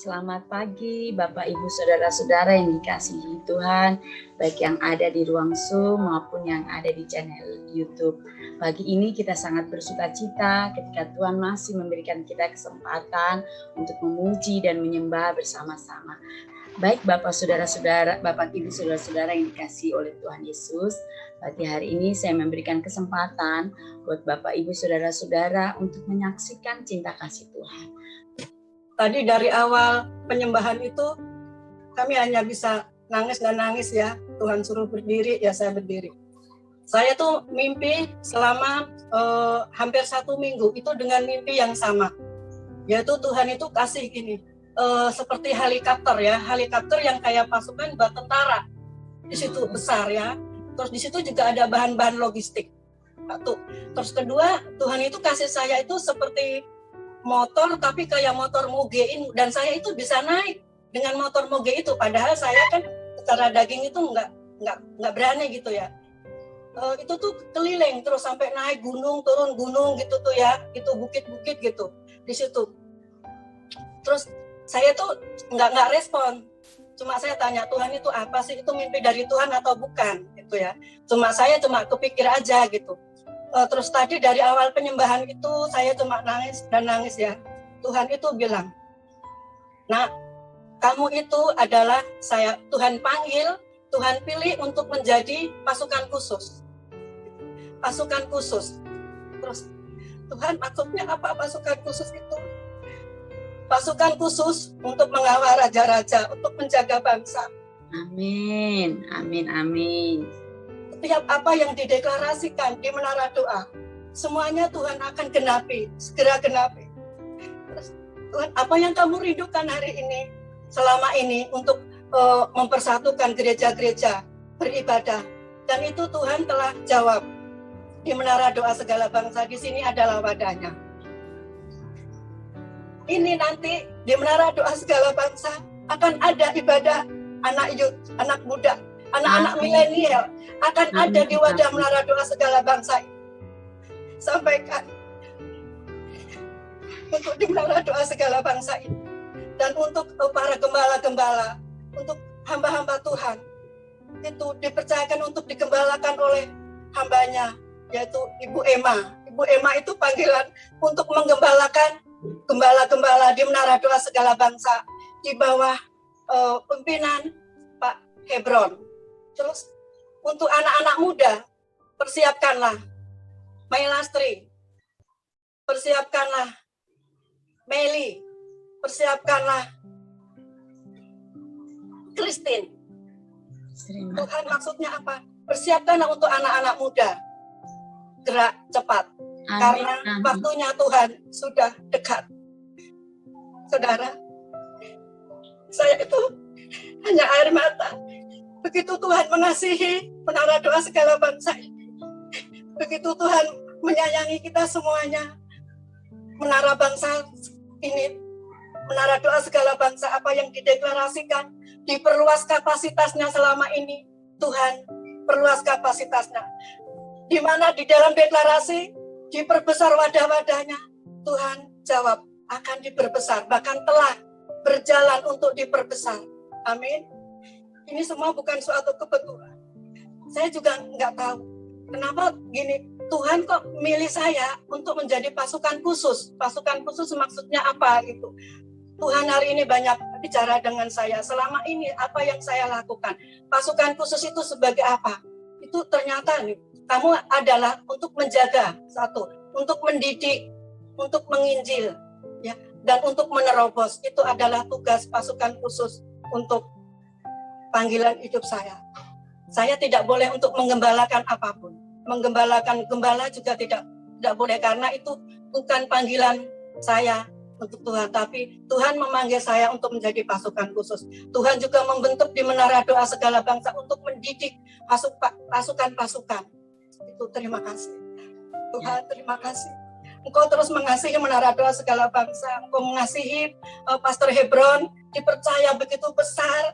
Selamat pagi Bapak Ibu Saudara-saudara yang dikasihi Tuhan, baik yang ada di ruang Zoom maupun yang ada di channel YouTube. Pagi ini kita sangat bersuka cita ketika Tuhan masih memberikan kita kesempatan untuk memuji dan menyembah bersama-sama. Baik Bapak Saudara-saudara, Bapak Ibu Saudara-saudara yang dikasihi oleh Tuhan Yesus, pagi hari ini saya memberikan kesempatan buat Bapak Ibu Saudara-saudara untuk menyaksikan cinta kasih Tuhan. Tadi dari awal penyembahan itu kami hanya bisa nangis dan nangis ya. Tuhan suruh berdiri, ya saya berdiri. Saya tuh mimpi selama hampir 1 minggu itu dengan mimpi yang sama. Yaitu Tuhan itu kasih gini, seperti helikopter ya, helikopter yang kayak pasukan buat tentara. Di situ besar ya. Terus di situ juga ada bahan-bahan logistik. Satu. Terus kedua, Tuhan itu kasih saya itu seperti motor tapi kayak motor moge dan saya itu bisa naik dengan motor moge itu, padahal saya kan secara daging itu nggak berani gitu ya. Itu tuh keliling terus sampai naik gunung turun gunung gitu tuh ya, itu bukit-bukit gitu di situ. Terus saya tuh nggak respon, cuma saya tanya Tuhan itu apa sih, itu mimpi dari Tuhan atau bukan gitu ya. Saya cuma kepikir aja gitu. Terus tadi dari awal penyembahan itu saya cuma nangis dan nangis ya. Tuhan itu bilang, "Nak, kamu itu adalah Tuhan panggil, Tuhan pilih untuk menjadi pasukan khusus." Pasukan khusus. Terus Tuhan maksudnya apa pasukan khusus itu? Pasukan khusus untuk mengawal raja-raja, untuk menjaga bangsa. Amin, amin, amin. Setiap apa yang dideklarasikan di menara doa, semuanya Tuhan akan genapi, segera genapi. Terus, Tuhan, apa yang kamu rindukan hari ini, selama ini untuk mempersatukan gereja-gereja beribadah? Dan itu Tuhan telah jawab di menara doa segala bangsa. Di sini adalah wadahnya. Ini nanti di menara doa segala bangsa akan ada ibadah anak muda, anak-anak milenial akan ada di wadah menara doa segala bangsa ini. Sampaikan untuk di menara doa segala bangsa ini, dan untuk para gembala-gembala, untuk hamba-hamba Tuhan itu dipercayakan untuk digembalakan oleh hambanya, yaitu Ibu Emma. Ibu Emma itu panggilan untuk menggembalakan gembala-gembala di menara doa segala bangsa di bawah pimpinan Pak Hebron. Terus untuk anak-anak muda, persiapkanlah Mailastri, persiapkanlah Meli, persiapkanlah Christine. Tuhan maksudnya apa? Persiapkanlah untuk anak-anak muda. Gerak cepat. Amin, karena waktunya Tuhan sudah dekat. Saudara, saya itu hanya air mata. Begitu Tuhan mengasihi menara doa segala bangsa ini, begitu Tuhan menyayangi kita semuanya, menara bangsa ini, menara doa segala bangsa, apa yang dideklarasikan, diperluas kapasitasnya selama ini, Tuhan perluas kapasitasnya. Di mana di dalam deklarasi, diperbesar wadah-wadahnya, Tuhan jawab, akan diperbesar, bahkan telah berjalan untuk diperbesar. Amin. Ini semua bukan suatu kebetulan. Saya juga nggak tahu kenapa gini, Tuhan kok milih saya untuk menjadi pasukan khusus. Pasukan khusus maksudnya apa gitu. Tuhan hari ini banyak bicara dengan saya. Selama ini apa yang saya lakukan. Pasukan khusus itu sebagai apa? Itu ternyata nih, kamu adalah untuk menjaga, satu, untuk mendidik, untuk menginjil, ya, dan untuk menerobos. Itu adalah tugas pasukan khusus untuk panggilan hidup saya. Saya tidak boleh untuk menggembalakan apapun. Menggembalakan gembala juga tidak boleh, karena itu bukan panggilan saya untuk Tuhan, tapi Tuhan memanggil saya untuk menjadi pasukan khusus. Tuhan juga membentuk di menara doa segala bangsa untuk mendidik pasukan-pasukan. Itu terima kasih. Tuhan, terima kasih. Engkau terus mengasihi menara doa segala bangsa. Engkau mengasihi Pastor Hebron, dipercaya begitu besar.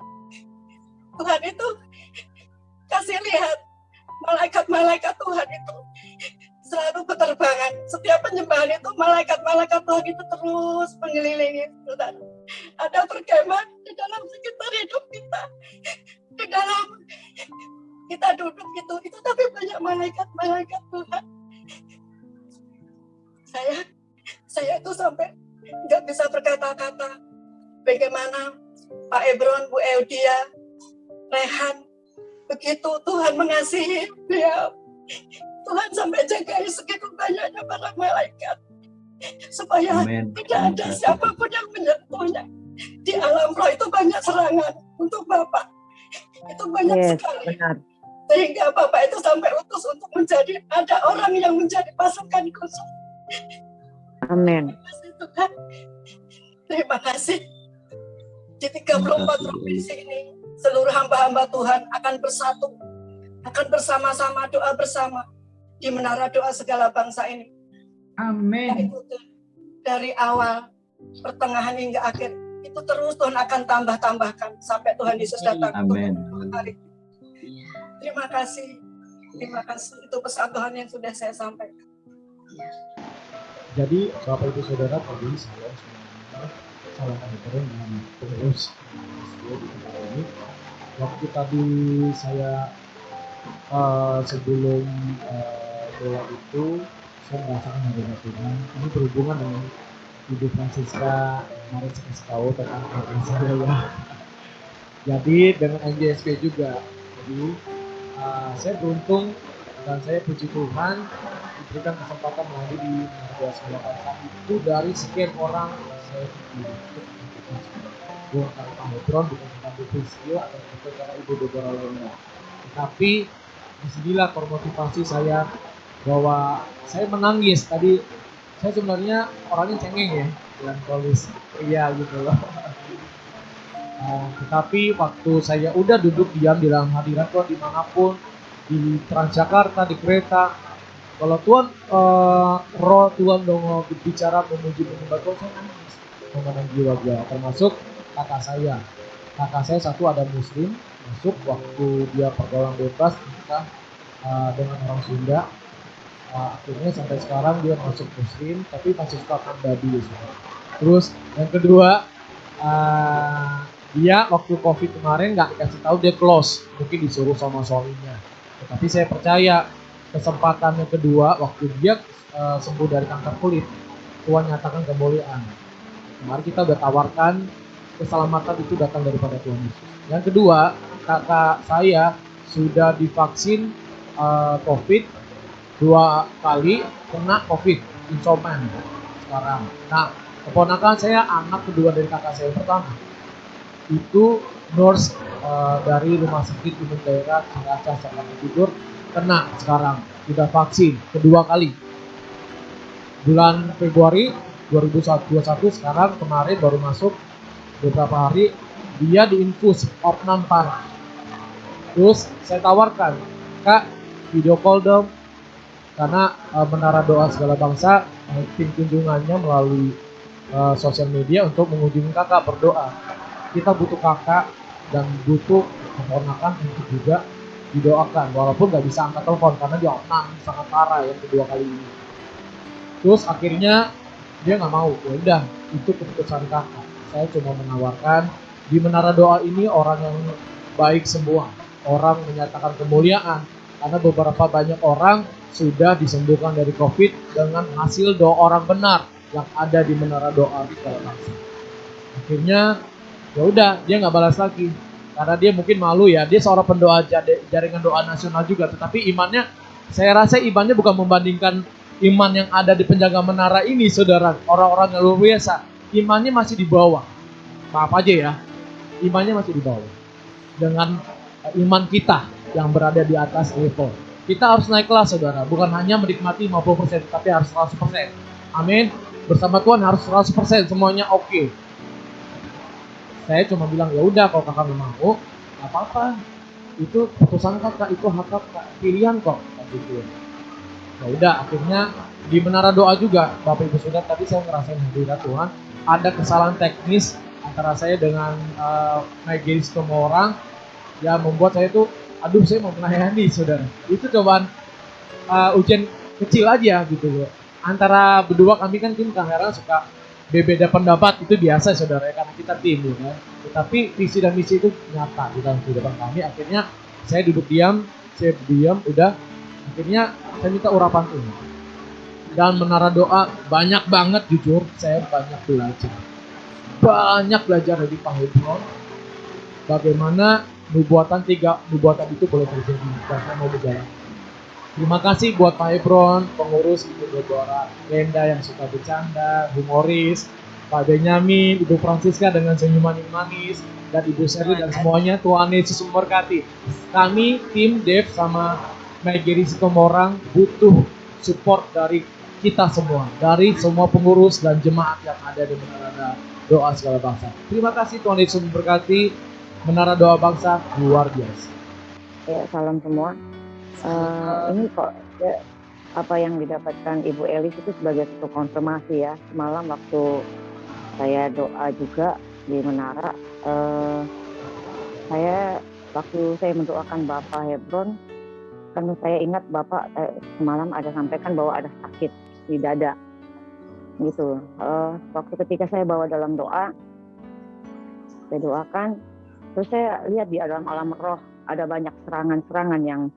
Tuhan itu kasih lihat malaikat-malaikat Tuhan itu selalu berterbangan. Setiap penyembahan itu malaikat-malaikat Tuhan itu terus mengelilingi. ada perkemahan di dalam sekitar hidup kita, di dalam kita duduk itu tapi banyak malaikat Tuhan. Saya itu sampai nggak bisa berkata-kata bagaimana Pak Ebron, Bu Eudia, Rehan, begitu Tuhan mengasihi beliau. Tuhan sampai jagai segitu banyaknya para malaikat supaya tidak ada siapapun yang menyentuhnya. Di alam roh itu banyak serangan untuk Bapak, itu banyak sekali. Benar. Sehingga Bapak itu sampai utus untuk menjadi, ada orang yang menjadi pasukan khusus. Amin. Terima kasih Tuhan. Terima kasih. Di 34 provinsi ini, seluruh hamba-hamba Tuhan akan bersatu, akan bersama-sama doa bersama di menara doa segala bangsa ini. Amin. Dari awal, pertengahan hingga akhir, itu terus Tuhan akan tambah-tambahkan sampai Tuhan Yesus datang. Amin. Terima kasih. Itu pesan Tuhan yang sudah saya sampaikan. Jadi Bapak Ibu Saudara, tadi salam semuanya, salam Ebron dan pengurus di tempat ini. Waktu tadi saya sebelum doa itu, saya merasakan hadirat Tuhan. Ini berhubungan dengan Ibu Francisca kemarin saya kasih tahu tentang hati saya ya. Jadi dengan MJSP juga. Jadi saya beruntung dan saya puji Tuhan diberikan kesempatan lagi di Menara Segala Bangsa itu dari sekian orang saya dipilih bukan karena Pak Hebron, bukan karena Bu Priscil atau bukan karena Ibu Deborah lainnya. Tetapi disinilah termotivasi saya bahwa saya menangis tadi. Saya sebenarnya orangnya cengeng ya, dan tulis iya gitu loh. Tetapi waktu saya udah duduk diam di dalam hadirat Tuhan dimanapun, di Transjakarta, di kereta, kalau Tuhan roh Tuhan dong bicara memuji menyembah Tuhan, saya nangis memandang jiwa-jiwa, termasuk kakak saya satu ada Muslim masuk waktu dia pergaulan bebas nikah dengan orang Sunda. Akhirnya sampai sekarang dia masuk Muslim tapi masih suka makan babi. Terus yang kedua dia waktu COVID kemarin nggak dikasih tahu dia close, mungkin disuruh sama suaminya. Tetapi saya percaya kesempatan yang kedua waktu dia sembuh dari kanker kulit, Tuhan nyatakan kemuliaan. Kemarin kita udah tawarkan keselamatan itu datang daripada Tuhan Yesus. Yang kedua, kakak saya sudah divaksin COVID 2 kali, kena COVID, insoman sekarang. Nah, keponakan saya anak kedua dari kakak saya pertama itu nurse dari rumah sakit umum daerah Ciracas Jakarta Timur, kena sekarang, sudah vaksin kedua kali bulan Februari 2021. Sekarang kemarin baru masuk beberapa hari dia diinfus opnam parah. Terus saya tawarkan, Kak video call dong, karena Menara Doa Segala Bangsa tim kunjungannya melalui sosial media untuk mengunjungi kakak berdoa. Kita butuh kakak dan butuh keponakan untuk juga didoakan, walaupun nggak bisa angkat telepon karena dia opnam sangat parah yang kedua kali ini. Terus akhirnya dia nggak mau, ya udah itu keputusan kakak. Saya cuma menawarkan di Menara Doa ini orang yang baik semua, orang menyatakan kemuliaan, karena beberapa banyak orang sudah disembuhkan dari COVID dengan hasil doa orang benar yang ada di Menara Doa Segala Bangsa. Akhirnya ya udah dia nggak balas lagi karena dia mungkin malu ya. Dia seorang pendoa jaringan doa nasional juga, tetapi imannya, saya rasa imannya bukan membandingkan iman yang ada di penjaga menara ini, saudara. Orang-orang yang luar biasa, imannya masih di bawah. Maaf aja ya, imannya masih di bawah dengan iman kita yang berada di atas level. Kita harus naik kelas, saudara. Bukan hanya menikmati 50%, tapi harus 100%. Amin. Bersama Tuhan harus 100%, semuanya oke. Saya cuma bilang, ya udah kalau kakak mau, nggak apa-apa. Itu keputusan kakak, itu hak kakak, pilihan kok. Gitu. Ya udah, akhirnya di Menara Doa juga, Bapak Ibu Saudara, tadi saya ngerasain hadirat Tuhan. Ada kesalahan teknis antara saya dengan Maggie semua orang, yang membuat saya tuh, aduh saya mau melayani, saudara. Itu cobaan ujian kecil aja gitu loh. Antara berdua kami kan tim kamera suka Beda pendapat itu biasa saudara, karena kita tim ya kan. Tetapi visi dan misi itu nyata di dalam kehidupan kami. Akhirnya saya duduk diam, udah. Akhirnya saya minta urapan Tuhan. Dan menara doa banyak banget, jujur saya banyak belajar dari Pak Hebron bagaimana nubuatan itu boleh terjadi dan saya mau berjalan. Terima kasih buat Pak Hebron, pengurus Ibu Deborah, Brenda yang suka bercanda, humoris, Pak Benyamin, Ibu Francisca dengan senyuman yang manis, dan Ibu Sherly dan semuanya. Tuhan Yesus memberkati. Kami tim Dev sama Megiri Sitomorang butuh support dari kita semua, dari semua pengurus dan jemaat yang ada di Menara Doa Segala Bangsa. Terima kasih, Tuhan Yesus memberkati. Menara Doa Bangsa luar biasa. Ya, salam semua. Ini kok apa yang didapatkan Ibu Elis itu sebagai satu konfirmasi ya. Semalam waktu saya doa juga di Menara, waktu saya mendoakan Bapak Hebron, kan saya ingat Bapak semalam ada sampaikan bahwa ada sakit di dada gitu. Waktu ketika saya bawa dalam doa, saya doakan, terus saya lihat di dalam alam roh ada banyak serangan-serangan yang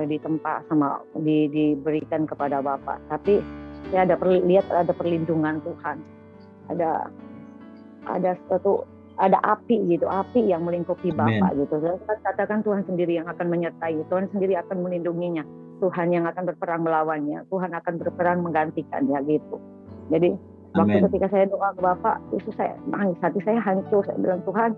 ditempa sama diberikan kepada Bapak. Tapi saya lihat ada perlindungan Tuhan. Ada api gitu, api yang melingkupi Bapak gitu. Dan saya katakan Tuhan sendiri yang akan menyertai, Tuhan sendiri akan melindunginya, Tuhan yang akan berperang melawannya, Tuhan akan berperang menggantikannya gitu. Jadi waktu ketika saya doa ke Bapak, itu saya nangis, hati saya hancur. Saya bilang, Tuhan,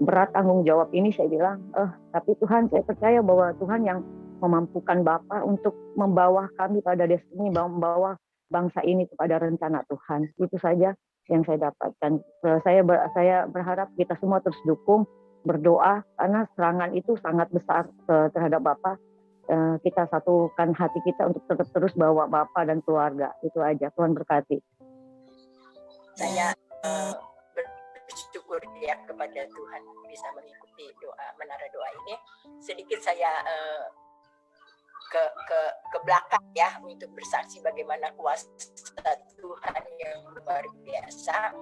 berat tanggung jawab ini, saya bilang, tapi Tuhan, saya percaya bahwa Tuhan yang memampukan Bapak untuk membawa kami pada destiny, membawa bangsa ini kepada rencana Tuhan. Itu saja yang saya dapatkan. Saya berharap kita semua terus dukung, berdoa, karena serangan itu sangat besar terhadap Bapak. Kita satukan hati kita untuk tetap terus bawa Bapak dan keluarga. Itu aja. Tuhan berkati. Saya bersyukur ya kepada Tuhan bisa mengikuti doa Menara Doa ini. Sedikit saya ke belakang ya untuk bersaksi bagaimana kuasa Tuhan yang luar biasa.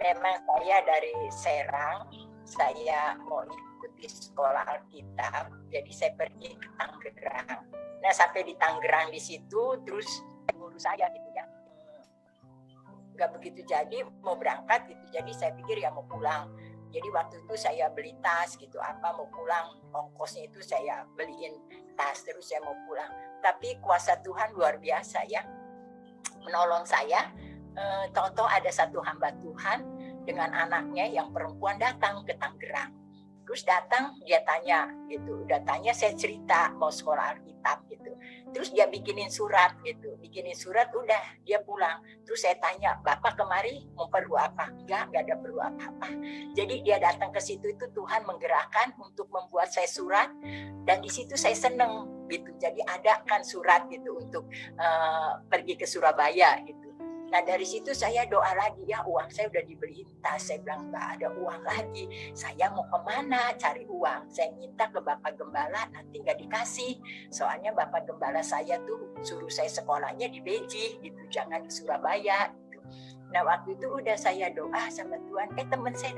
Memang saya dari Serang, saya mau ikuti sekolah Alkitab, jadi saya pergi ke Tangerang. Nah sampai di Tangerang di situ terus guru saya gitu ya, nggak begitu jadi mau berangkat gitu, jadi saya pikir ya mau pulang. Jadi waktu itu saya beli tas gitu, mau pulang, ongkosnya itu saya beliin tas, terus saya mau pulang. Tapi kuasa Tuhan luar biasa ya, menolong saya. Tahu-tahu ada satu hamba Tuhan dengan anaknya yang perempuan datang ke Tangerang. Terus datang, dia tanya gitu, udah tanya, saya cerita mau sekolah Alkitab gitu. Terus dia bikinin surat gitu, udah dia pulang. Terus saya tanya, Bapak kemari mau perlu apa? Enggak ada perlu apa-apa. Jadi dia datang ke situ, itu Tuhan menggerakkan untuk membuat saya surat, dan di situ saya seneng gitu. Jadi ada kan surat gitu untuk pergi ke Surabaya gitu. Nah dari situ saya doa lagi, ya uang saya udah dibeliin tas. Saya bilang nggak ada uang lagi, saya mau kemana cari uang. Saya minta ke Bapak Gembala, nanti nggak dikasih. Soalnya Bapak Gembala saya tuh suruh saya sekolahnya di Beji gitu, jangan di Surabaya gitu. Nah waktu itu udah saya doa sama Tuhan, teman saya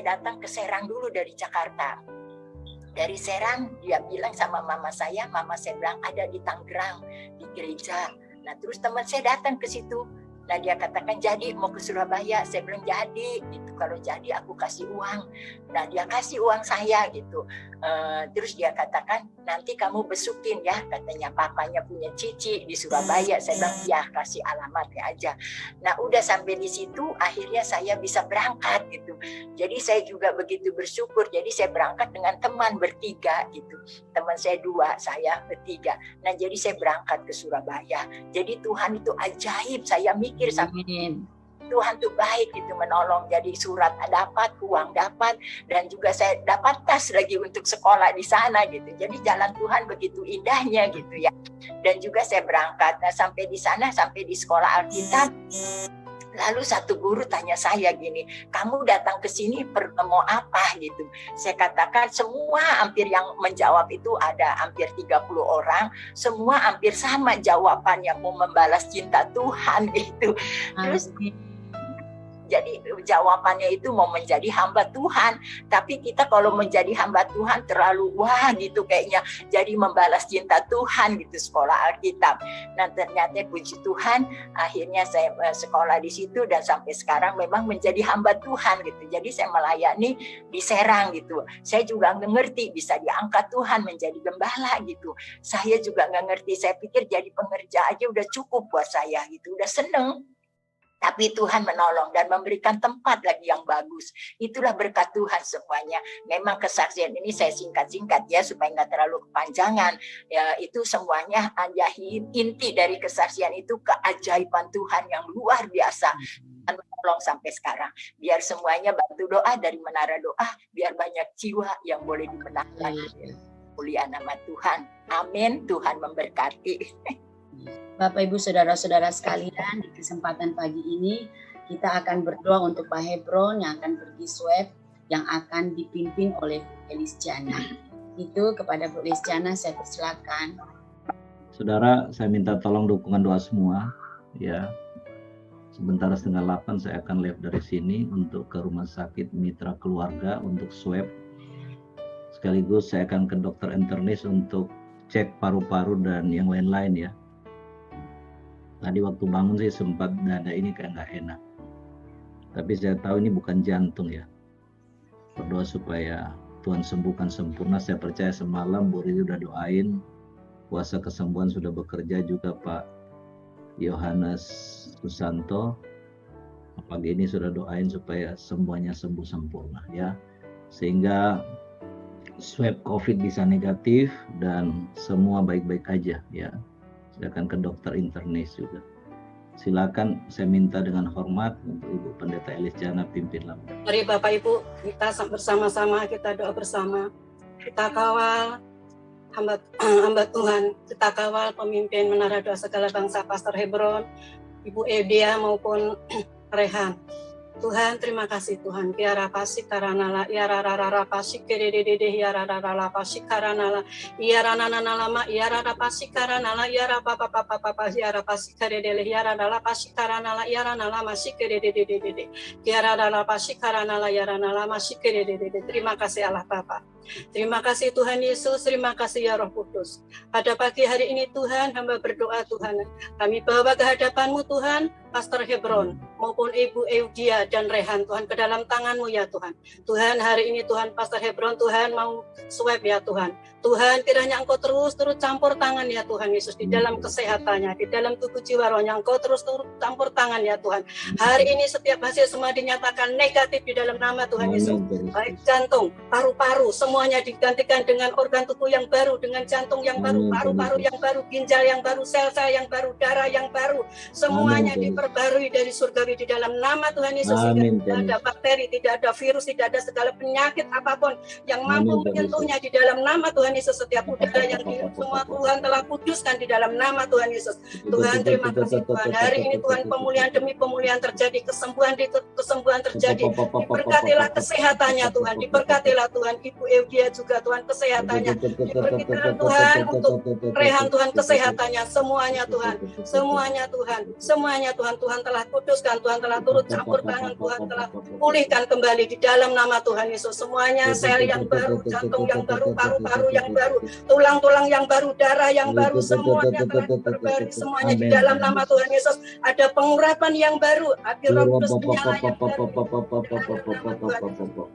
datang ke Serang dulu dari Jakarta. Dari Serang dia bilang sama mama saya bilang ada di Tangerang di gereja. Nah terus teman saya datang ke situ. Nah dia katakan jadi mau ke Surabaya. Saya bilang jadi gitu. Kalau jadi aku kasih uang. Nah dia kasih uang saya gitu. Terus dia katakan nanti kamu besukin ya. Katanya papanya punya cici di Surabaya. Saya bilang ya kasih alamatnya aja. Nah udah sampai di situ akhirnya saya bisa berangkat gitu. Jadi saya juga begitu bersyukur. Jadi saya berangkat dengan teman bertiga gitu. Teman saya 2, saya bertiga. Nah jadi saya berangkat ke Surabaya. Jadi Tuhan itu ajaib. Saya mikir sampai Tuhan tuh baik gitu menolong. Jadi surat dapat, uang dapat, dan juga saya dapat tas lagi untuk sekolah di sana gitu. Jadi jalan Tuhan begitu indahnya gitu ya. Dan juga saya berangkat. Nah sampai di sana, sampai di sekolah Alkitab, Lalu satu guru tanya saya gini, kamu datang ke sini mau apa gitu. Saya katakan semua hampir yang menjawab itu ada hampir 30 orang, semua hampir sama jawabannya, mau membalas cinta Tuhan gitu. Terus jadi jawabannya itu mau menjadi hamba Tuhan. Tapi kita kalau menjadi hamba Tuhan terlalu wah gitu kayaknya jadi membalas cinta Tuhan gitu sekolah Alkitab. Nah ternyata puji Tuhan akhirnya saya sekolah di situ dan sampai sekarang memang menjadi hamba Tuhan gitu. Jadi saya melayani di Serang gitu. Saya juga nggak ngerti bisa diangkat Tuhan menjadi gembala gitu. Saya juga nggak ngerti. Saya pikir jadi pengerja aja udah cukup buat saya gitu. Udah seneng. Tapi Tuhan menolong dan memberikan tempat lagi yang bagus. Itulah berkat Tuhan semuanya. Memang kesaksian ini saya singkat-singkat ya supaya nggak terlalu kepanjangan. Ya, itu semuanya hanya inti dari kesaksian itu keajaiban Tuhan yang luar biasa. Dan menolong sampai sekarang. Biar semuanya bantu doa dari Menara Doa. Biar banyak jiwa yang boleh dimenangkan. Mulia nama Tuhan. Amin. Tuhan memberkati. Bapak, Ibu, Saudara-saudara sekalian, di kesempatan pagi ini kita akan berdoa untuk Pak Hebron yang akan pergi swab yang akan dipimpin oleh Elistiana. Itu kepada Bu Elistiana saya persilakan. Saudara, saya minta tolong dukungan doa semua. Ya, sebentar 7:30 saya akan live dari sini untuk ke rumah sakit Mitra Keluarga untuk swab. Sekaligus saya akan ke dokter internis untuk cek paru-paru dan yang lain-lain ya. Tadi waktu bangun sih sempat dada ini kayak nggak enak. Tapi saya tahu ini bukan jantung ya. Berdoa supaya Tuhan sembuhkan sempurna. Saya percaya semalam Bu Riri udah doain. Kuasa kesembuhan sudah bekerja juga Pak Yohanes Susanto. Pagi ini sudah doain supaya semuanya sembuh sempurna ya. Sehingga swab COVID bisa negatif dan semua baik-baik aja ya. Saya akan ke dokter internis juga. Silakan saya minta dengan hormat untuk Ibu Pendeta Elistiana pimpin lambang. Mari Bapak Ibu kita bersama-sama kita doa bersama. Kita kawal hamba Tuhan, kita kawal pemimpin Menara Doa Segala Bangsa Pastor Hebron, Ibu Edia maupun Rehan. Tuhan, terima kasih Tuhan. Tiara pasi karanala, iara rara pasi kedede, iara rara pasi karanala, iara nana lama, iara rara pasi karanala, iara papa, iara pasi kedede, iara rara pasi karanala, iara nala masih kedede, iara rara pasi karanala, iara nala masih kedede. Terima kasih Allah Bapa. Terima kasih Tuhan Yesus, terima kasih ya Roh Kudus. Pada pagi hari ini Tuhan, hamba berdoa Tuhan. Kami bawa ke hadapan-Mu Tuhan, Pastor Hebron maupun Ibu Eudia dan Rehan Tuhan ke dalam tangan-Mu ya Tuhan. Tuhan hari ini Tuhan Pastor Hebron Tuhan mau swab ya Tuhan. Tuhan kiranya Engkau terus campur tangan ya Tuhan Yesus di dalam kesehatannya, di dalam tubuh jiwa rohnya Engkau terus campur tangan ya Tuhan. Hari ini setiap hasil semua dinyatakan negatif di dalam nama Tuhan Yesus. Baik jantung, paru-paru, semuanya digantikan dengan organ tubuh yang baru, dengan jantung yang baru, paru-paru yang baru, ginjal yang baru, sel-sel yang baru, darah yang baru. Semuanya diperbarui dari surgawi di dalam nama Tuhan Yesus. Tidak ada bakteri, tidak ada virus, tidak ada segala penyakit apapun yang mampu menyentuhnya di dalam nama Tuhan Yesus. Setiap udara yang semua Tuhan telah kuduskan di dalam nama Tuhan Yesus. Tuhan terima kasih Tuhan. Hari ini Tuhan pemulihan demi pemulihan terjadi, kesembuhan terjadi. Diberkatilah kesehatannya Tuhan, diberkatilah Tuhan Ibu Eudia juga Tuhan kesehatannya. Diberkatilah Tuhan untuk Rehan Tuhan kesehatannya, semuanya Tuhan. Semuanya Tuhan telah kuduskan, Tuhan telah turut campur tangan, Tuhan telah pulihkan kembali di dalam nama Tuhan Yesus. Semuanya sel yang baru, jantung yang baru, paru-paru yang baru, tulang-tulang yang baru, darah yang baru, semuanya telah diperbarui, semuanya di dalam nama Tuhan Yesus. Ada pengurapan yang baru, api Roh Kudus menyala-nyala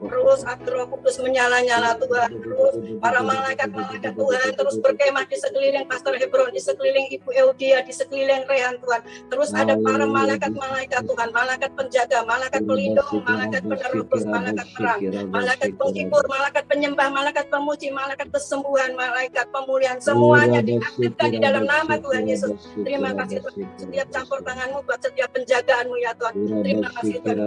terus api Roh Kudus menyala-nyala Tuhan, terus para malaikat Tuhan terus berkemah di sekeliling Pastor Hebron, di sekeliling Ibu Eudia, di sekeliling Rehan Tuhan. Terus ada para malaikat Tuhan, malaikat penjaga, malaikat pelindung, malaikat penerus, malaikat perang, malaikat penghibur, malaikat penyembah, malaikat pemuji, malaikat kesembuhan, malaikat pemulihan, semuanya diaktifkan di dalam nama Tuhan Yesus. Terima kasih Tuhan, setiap campur tangan-Mu buat setiap penjagaan-Mu ya Tuhan. Terima kasih Tuhan,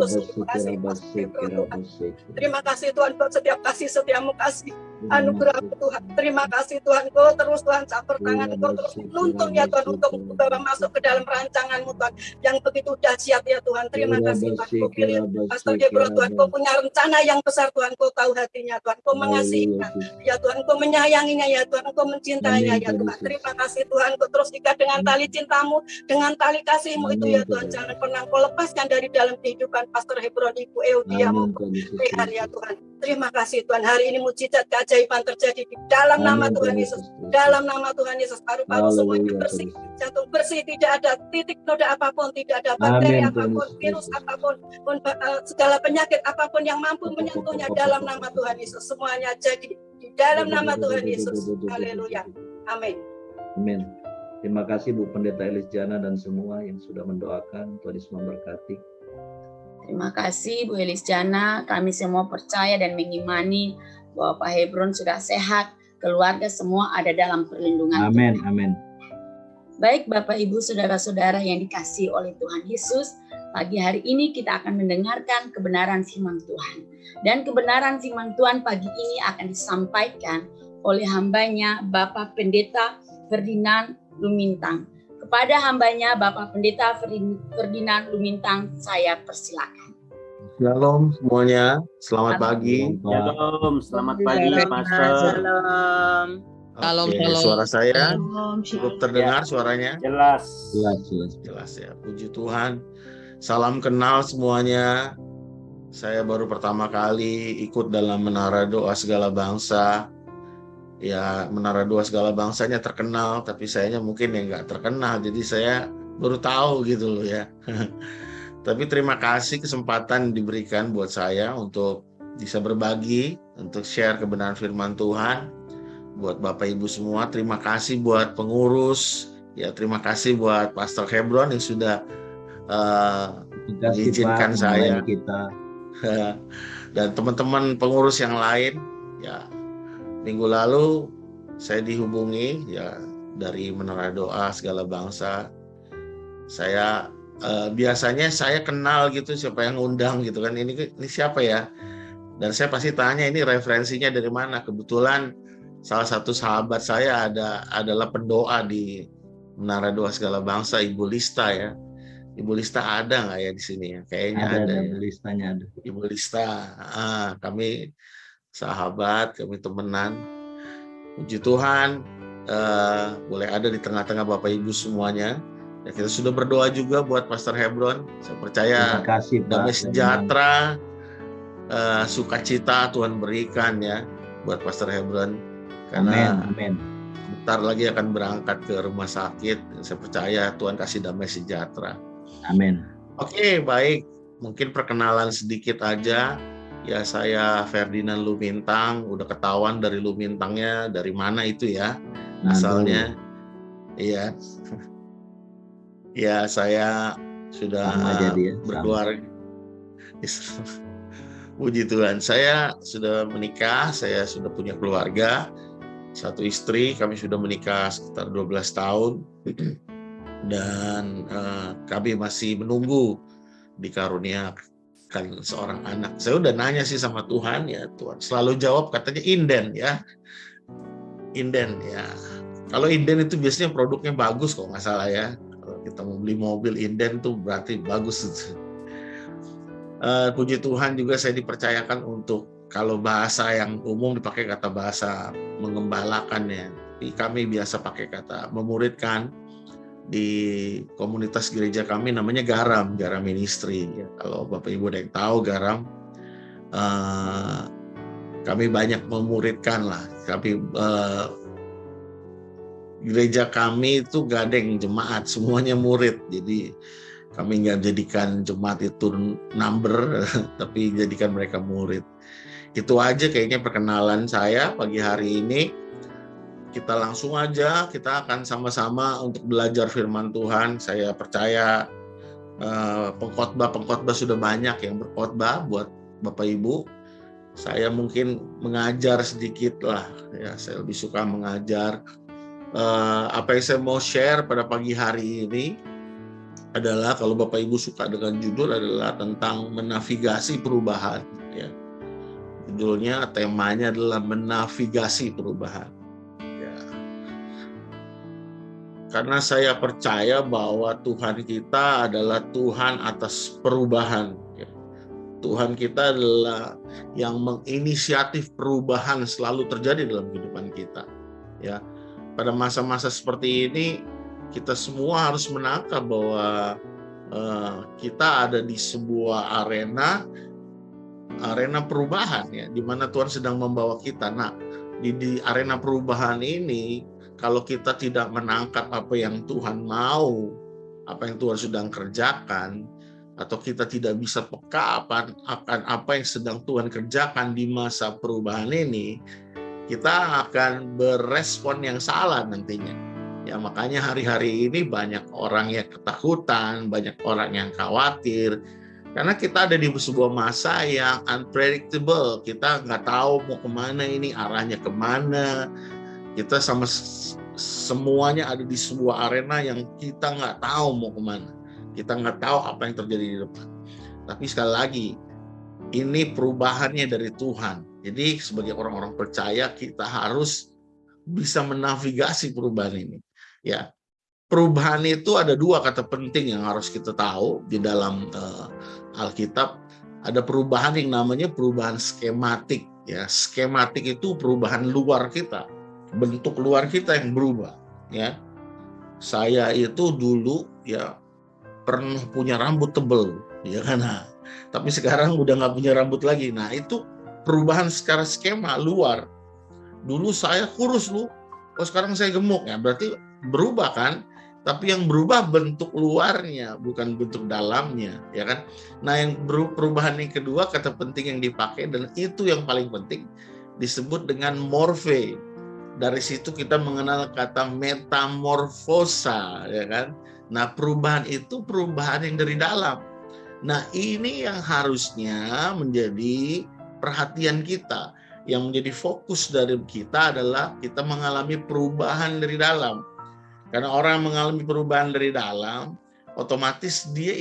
terima kasih Tuhan buat setiap kasih setiamu kasih. anugerah Tuhan. Terima kasih Tuhan, Kau terus Tuhan campur tangan, Kau terus menuntun ya Tuhan untuk bawa masuk ke dalam rancangan-Mu Tuhan yang begitu dahsyat ya Tuhan. Terima kasih Tuhan, Kau pilih Pastor Hebron Tuhan, Kau punya rencana yang besar Tuhan, Kau tahu hatinya Tuhan, Kau mengasihinya ya Tuhan, Kau menyayanginya ya Tuhan, Kau mencintainya ya Tuhan. Terima kasih Tuhan, Kau terus ikat dengan tali cinta-Mu, dengan tali kasih-Mu itu ya Tuhan. Jangan pernah Kau lepaskan dari dalam kehidupan Pastor Hebron, Ibu Eudia maupun Tuhan ya Tuhan. Terima kasih Tuhan, hari ini mujizat keajaiban terjadi di dalam nama Tuhan Yesus. Dalam nama Tuhan Yesus, paru-paru semuanya bersih, jantung bersih, tidak ada titik noda apapun, tidak ada bakteri apapun, virus apapun, segala penyakit apapun yang mampu menyentuhnya dalam nama Tuhan Yesus. Semuanya jadi di dalam nama Tuhan Yesus. Haleluya. Amin. Amin. Terima kasih Bu Pendeta Elis Jana dan semua yang sudah mendoakan. Tuhan Yesus memberkati. Terima kasih Bu Elis Jana, kami semua percaya dan mengimani bahwa Pak Hebron sudah sehat, keluarga semua ada dalam perlindungan Amin, Tuhan. amin. Baik Bapak Ibu Saudara-saudara yang dikasihi oleh Tuhan Yesus, pagi hari ini kita akan mendengarkan kebenaran firman Tuhan. Dan kebenaran firman Tuhan pagi ini akan disampaikan oleh hambanya Bapak Pendeta Ferdinand Lumintang. Kepada hambanya Bapak Pendeta Ferdinand Lumintang, saya persilakan. Shalom semuanya, selamat pagi. Shalom, selamat pagi Pastor. Shalom. Oke, suara saya cukup terdengar suaranya? Jelas. Jelas ya, puji Tuhan. Salam kenal semuanya. Saya baru pertama kali ikut dalam Menara Doa Segala Bangsa. Ya, Menara Doa Segala Bangsanya terkenal, tapi sayanya mungkin yang nggak terkenal, jadi saya baru tahu gitu loh ya. Tapi terima kasih kesempatan diberikan buat saya untuk bisa berbagi, untuk share kebenaran firman Tuhan. Buat Bapak Ibu semua, terima kasih buat pengurus, ya terima kasih buat Pastor Hebron yang sudah mengizinkan saya. Dan teman-teman pengurus yang lain, ya. Minggu lalu saya dihubungi ya dari Menara Doa Segala Bangsa. Saya biasanya saya kenal gitu siapa yang undang gitu kan, ini siapa ya? Dan saya pasti tanya ini referensinya dari mana. Kebetulan salah satu sahabat saya adalah pendoa di Menara Doa Segala Bangsa, Ibu Lista ya. Ibu Lista ada nggak ya di sini ya? Kayaknya ada ya. Ibu Listanya ada. Ibu Lista, kami sahabat, kami temenan. Puji Tuhan, boleh ada di tengah-tengah Bapak Ibu semuanya. Ya, kita sudah berdoa juga buat Pastor Hebron. Saya percaya damai sejahtera, sukacita Tuhan berikan ya buat Pastor Hebron. Karena amin. Bentar lagi akan berangkat ke rumah sakit. Saya percaya Tuhan kasih damai sejahtera. Amin. Oke, baik. Mungkin perkenalan sedikit aja. Ya, saya Ferdinand Lumintang, udah ketahuan dari Lumintangnya dari mana itu ya asalnya. Iya. Ya, saya sudah berkeluarga. Puji Tuhan, saya sudah menikah, saya sudah punya keluarga, satu istri, kami sudah menikah sekitar 12 tahun. Dan kami masih menunggu dikaruniakan seorang anak. Saya udah nanya sih sama Tuhan ya, Tuhan selalu jawab katanya inden ya. Inden ya. Kalau inden itu biasanya produknya bagus kok nggak salah ya. Kalau kita mau beli mobil inden tuh berarti bagus. Puji Tuhan juga saya dipercayakan untuk kalau bahasa yang umum dipakai kata bahasa mengembalakan ya. Tapi kami biasa pakai kata memuridkan. Di komunitas gereja kami namanya Garam Ministry ya. Kalau Bapak Ibu ada yang tahu Garam, kami banyak memuridkan lah. Kami gereja kami itu gandeng jemaat, semuanya murid. Jadi kami nggak jadikan jemaat itu number, tapi jadikan mereka murid. Itu aja kayaknya perkenalan saya pagi hari ini. Kita langsung aja, kita akan sama-sama untuk belajar firman Tuhan. Saya percaya pengkhotbah sudah banyak yang berkhotbah buat Bapak Ibu. Saya mungkin mengajar sedikit lah, ya saya lebih suka mengajar. Apa yang saya mau share pada pagi hari ini adalah kalau Bapak Ibu suka dengan judul adalah tentang menavigasi perubahan. Ya. Judulnya, temanya adalah menavigasi perubahan. Ya. Karena saya percaya bahwa Tuhan kita adalah Tuhan atas perubahan. Ya. Tuhan kita adalah yang menginisiatif perubahan selalu terjadi dalam kehidupan kita. Ya, pada masa-masa seperti ini kita semua harus menangkap bahwa kita ada di sebuah arena perubahan, ya, di mana Tuhan sedang membawa kita. Nah, di arena perubahan ini, kalau kita tidak menangkap apa yang Tuhan mau, apa yang Tuhan sedang kerjakan, atau kita tidak bisa peka akan apa yang sedang Tuhan kerjakan di masa perubahan ini, kita akan berespon yang salah nantinya. Ya, makanya hari-hari ini banyak orang yang ketakutan, banyak orang yang khawatir, karena kita ada di sebuah masa yang unpredictable. Kita nggak tahu mau kemana ini, arahnya kemana. Kita semuanya ada di sebuah arena yang kita nggak tahu mau kemana. Kita nggak tahu apa yang terjadi di depan. Tapi sekali lagi, ini perubahannya dari Tuhan. Jadi sebagai orang-orang percaya, kita harus bisa menavigasi perubahan ini. Ya, perubahan itu ada dua kata penting yang harus kita tahu di dalam Alkitab. Ada perubahan yang namanya perubahan skematik. Ya, skematik itu perubahan luar kita, bentuk luar kita yang berubah. Ya, saya itu dulu ya pernah punya rambut tebal, ya kan? Nah, tapi sekarang udah nggak punya rambut lagi. Nah, itu perubahan secara skema luar. Dulu saya kurus lu, sekarang saya gemuk, ya berarti berubah kan? Tapi yang berubah bentuk luarnya, bukan bentuk dalamnya, ya kan? Nah, yang perubahan yang kedua, kata penting yang dipakai, dan itu yang paling penting, disebut dengan morphe. Dari situ kita mengenal kata metamorfosa, ya kan? Nah, perubahan itu perubahan yang dari dalam. Nah, ini yang harusnya menjadi perhatian kita. Yang menjadi fokus dari kita adalah kita mengalami perubahan dari dalam. Karena orang yang mengalami perubahan dari dalam, otomatis dia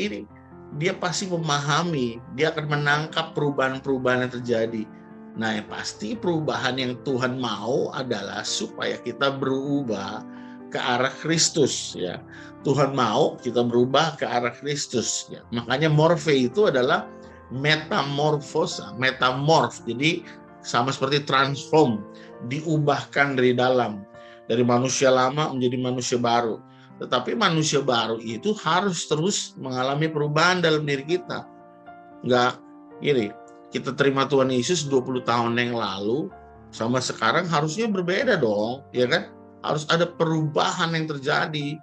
pasti memahami, dia akan menangkap perubahan-perubahan yang terjadi. Nah, yang pasti perubahan yang Tuhan mau adalah supaya kita berubah ke arah Kristus, ya. Tuhan mau kita berubah ke arah Kristus, ya. Makanya morphe itu adalah metamorfosa, metamorf. Jadi sama seperti transform, diubahkan dari dalam. Dari manusia lama menjadi manusia baru. Tetapi manusia baru itu harus terus mengalami perubahan dalam diri kita. Enggak gini, kita terima Tuhan Yesus 20 tahun yang lalu sama sekarang harusnya berbeda dong, ya kan? Harus ada perubahan yang terjadi.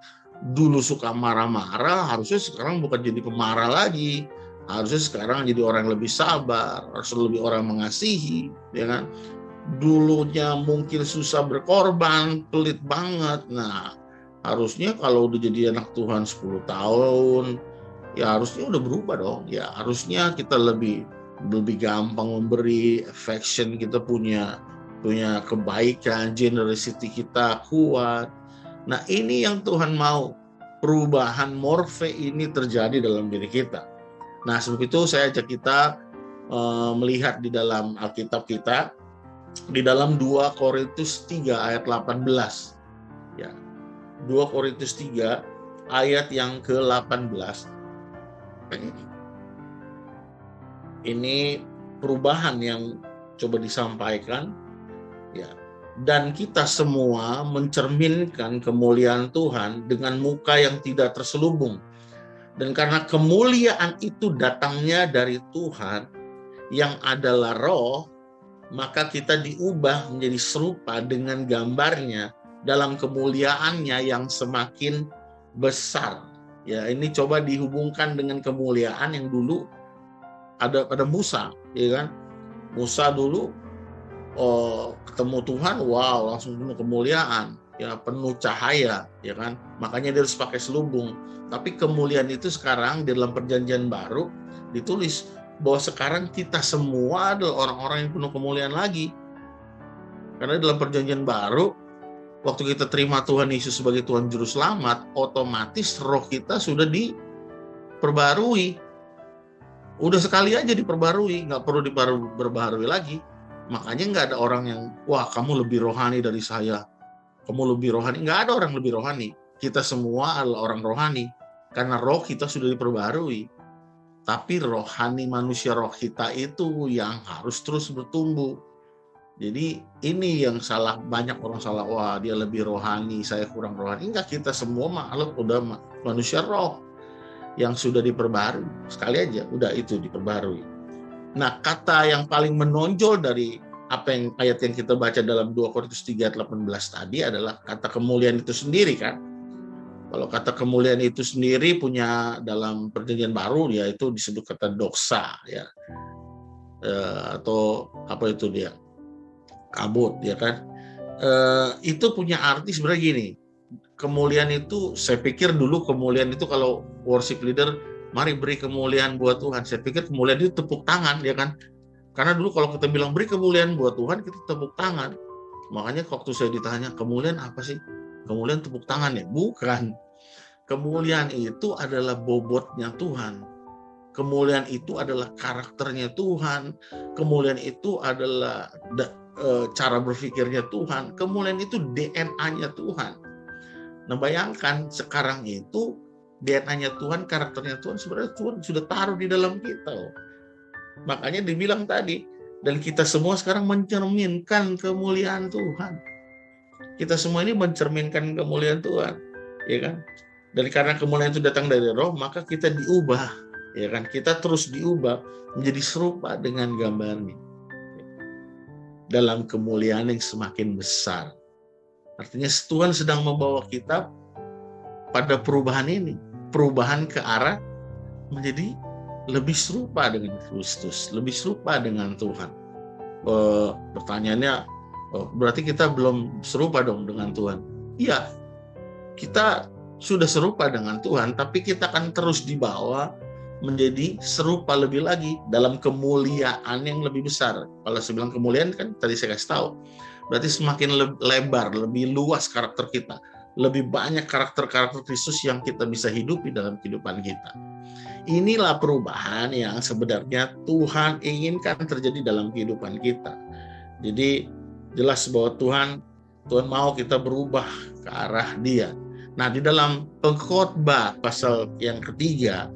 Dulu suka marah-marah, harusnya sekarang bukan jadi pemarah lagi. Harusnya sekarang jadi orang yang lebih sabar, harus lebih orang mengasihi, ya kan? Dulunya mungkin susah berkorban, pelit banget. Nah, harusnya kalau udah jadi anak Tuhan 10 tahun, ya harusnya udah berubah dong. Ya harusnya kita lebih gampang memberi, affection kita punya kebaikan, generosity kita kuat. Nah, ini yang Tuhan mau. Perubahan morphe ini terjadi dalam diri kita. Nah, sebab itu saya ajak kita melihat di dalam Alkitab kita, di dalam 2 Korintus 3 ayat 18. Ya. 2 Korintus 3 ayat yang ke-18. Ini perubahan yang coba disampaikan, ya. Dan kita semua mencerminkan kemuliaan Tuhan dengan muka yang tidak terselubung. Dan karena kemuliaan itu datangnya dari Tuhan yang adalah Roh, maka kita diubah menjadi serupa dengan gambarnya dalam kemuliaannya yang semakin besar. Ya, ini coba dihubungkan dengan kemuliaan yang dulu ada pada Musa, ya kan? Musa dulu ketemu Tuhan, wow, langsung penuh kemuliaan, ya, penuh cahaya, ya kan? Makanya dia harus pakai selubung. Tapi kemuliaan itu sekarang di dalam perjanjian baru ditulis bahwa sekarang kita semua adalah orang-orang yang penuh kemuliaan lagi. Karena dalam perjanjian baru, waktu kita terima Tuhan Yesus sebagai Tuhan Juru Selamat, otomatis roh kita sudah diperbarui. Udah sekali aja diperbarui, nggak perlu diperbarui lagi. Makanya nggak ada orang yang, wah kamu lebih rohani dari saya, kamu lebih rohani. Nggak ada orang lebih rohani. Kita semua adalah orang rohani, karena roh kita sudah diperbarui. Tapi rohani manusia, roh kita itu yang harus terus bertumbuh. Jadi ini yang salah, banyak orang salah, wah dia lebih rohani, saya kurang rohani. Enggak, kita semua makhluk udah manusia roh yang sudah diperbarui. Sekali aja, udah itu diperbarui. Nah, kata yang paling menonjol dari apa yang ayat yang kita baca dalam 2 Korintus 3:18 tadi adalah kata kemuliaan itu sendiri kan. Kalau kata kemuliaan itu sendiri punya dalam Perjanjian Baru, ya itu disebut kata doxa ya. Atau apa itu dia? Kabut ya kan. Itu punya arti sebenarnya gini. Kemuliaan itu, saya pikir dulu kemuliaan itu kalau worship leader, mari beri kemuliaan buat Tuhan. Saya pikir kemuliaan itu tepuk tangan, ya kan? Karena dulu kalau kita bilang beri kemuliaan buat Tuhan, kita tepuk tangan. Makanya waktu saya ditanya, kemuliaan apa sih? Kemuliaan tepuk tangan ya? Bukan. Kemuliaan itu adalah bobotnya Tuhan. Kemuliaan itu adalah karakternya Tuhan. Kemuliaan itu adalah cara berpikirnya Tuhan. Kemuliaan itu DNA-nya Tuhan. Nah, bayangkan sekarang itu DNA-nya Tuhan, karakternya Tuhan, sebenarnya Tuhan sudah taruh di dalam kita. Makanya dibilang tadi, dan kita semua sekarang mencerminkan kemuliaan Tuhan. Kita semua ini mencerminkan kemuliaan Tuhan, ya kan? Dan karena kemuliaan itu datang dari Roh, maka kita diubah, ya kan? Kita terus diubah menjadi serupa dengan gambarnya dalam kemuliaan yang semakin besar. Artinya Tuhan sedang membawa kita pada perubahan ini, perubahan ke arah menjadi lebih serupa dengan Kristus, lebih serupa dengan Tuhan. Pertanyaannya, berarti kita belum serupa dong dengan Tuhan? Iya, kita sudah serupa dengan Tuhan, tapi kita akan terus dibawa menjadi serupa lebih lagi dalam kemuliaan yang lebih besar. Kalau saya bilang kemuliaan kan tadi saya kasih tahu, berarti semakin lebar, lebih luas karakter kita, lebih banyak karakter-karakter Kristus yang kita bisa hidupi dalam kehidupan kita. Inilah perubahan yang sebenarnya Tuhan inginkan terjadi dalam kehidupan kita. Jadi jelas bahwa Tuhan mau kita berubah ke arah Dia. Nah, di dalam Pengkhotbah pasal yang ketiga,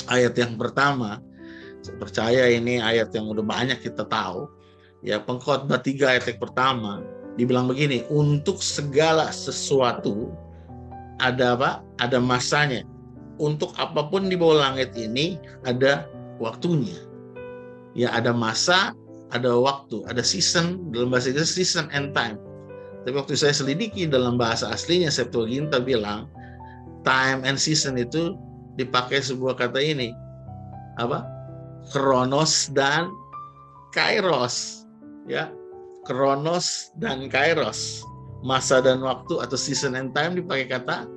ayat yang pertama, saya percaya ini ayat yang udah banyak kita tahu. Ya, Pengkhotbah 3 ayat yang pertama dibilang begini, untuk segala sesuatu ada apa? Ada masanya. Untuk apapun di bawah langit ini ada waktunya. Ya, ada masa, ada waktu, ada season, dalam bahasa Inggris season and time. Tapi waktu saya selidiki dalam bahasa aslinya, Septuaginta bilang time and season itu dipakai sebuah kata ini, apa? Kronos dan kairos, ya. Kronos dan kairos, masa dan waktu atau season and time dipakai kata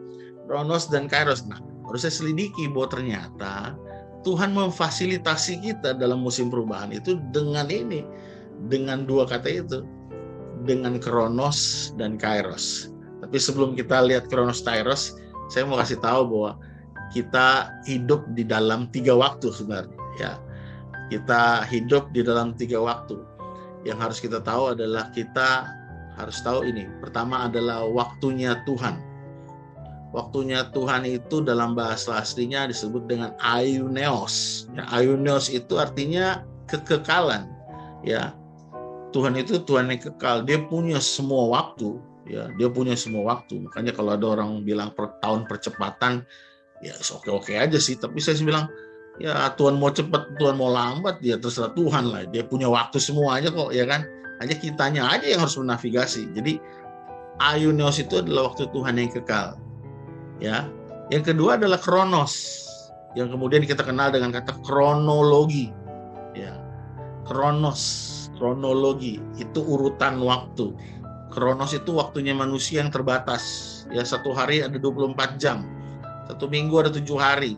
kronos dan kairos. Nah, harus saya selidiki bahwa ternyata Tuhan memfasilitasi kita dalam musim perubahan itu dengan ini, dengan dua kata itu, dengan kronos dan kairos. Tapi sebelum kita lihat kronos kairos, saya mau kasih tahu bahwa kita hidup di dalam 3 waktu sebenarnya, ya. Kita hidup di dalam 3 waktu. Yang harus kita tahu adalah kita harus tahu ini. Pertama adalah waktunya Tuhan. Waktunya Tuhan itu dalam bahasa aslinya disebut dengan aionios. Ya, aionios itu artinya kekekalan. Ya, Tuhan itu Tuhan yang kekal. Dia punya semua waktu. Ya, dia punya semua waktu. Makanya kalau ada orang bilang tahun percepatan, ya oke aja sih. Tapi saya bilang, ya Tuhan mau cepat, Tuhan mau lambat, ya terserah Tuhan lah. Dia punya waktu semuanya kok, ya kan? Hanya kitanya aja yang harus menavigasi. Jadi aionios itu adalah waktu Tuhan yang kekal. Ya, yang kedua adalah kronos, yang kemudian kita kenal dengan kata kronologi. Ya, kronologi itu urutan waktu. Kronos itu waktunya manusia yang terbatas. Ya, 1 hari ada 24 jam, 1 minggu ada 7 hari,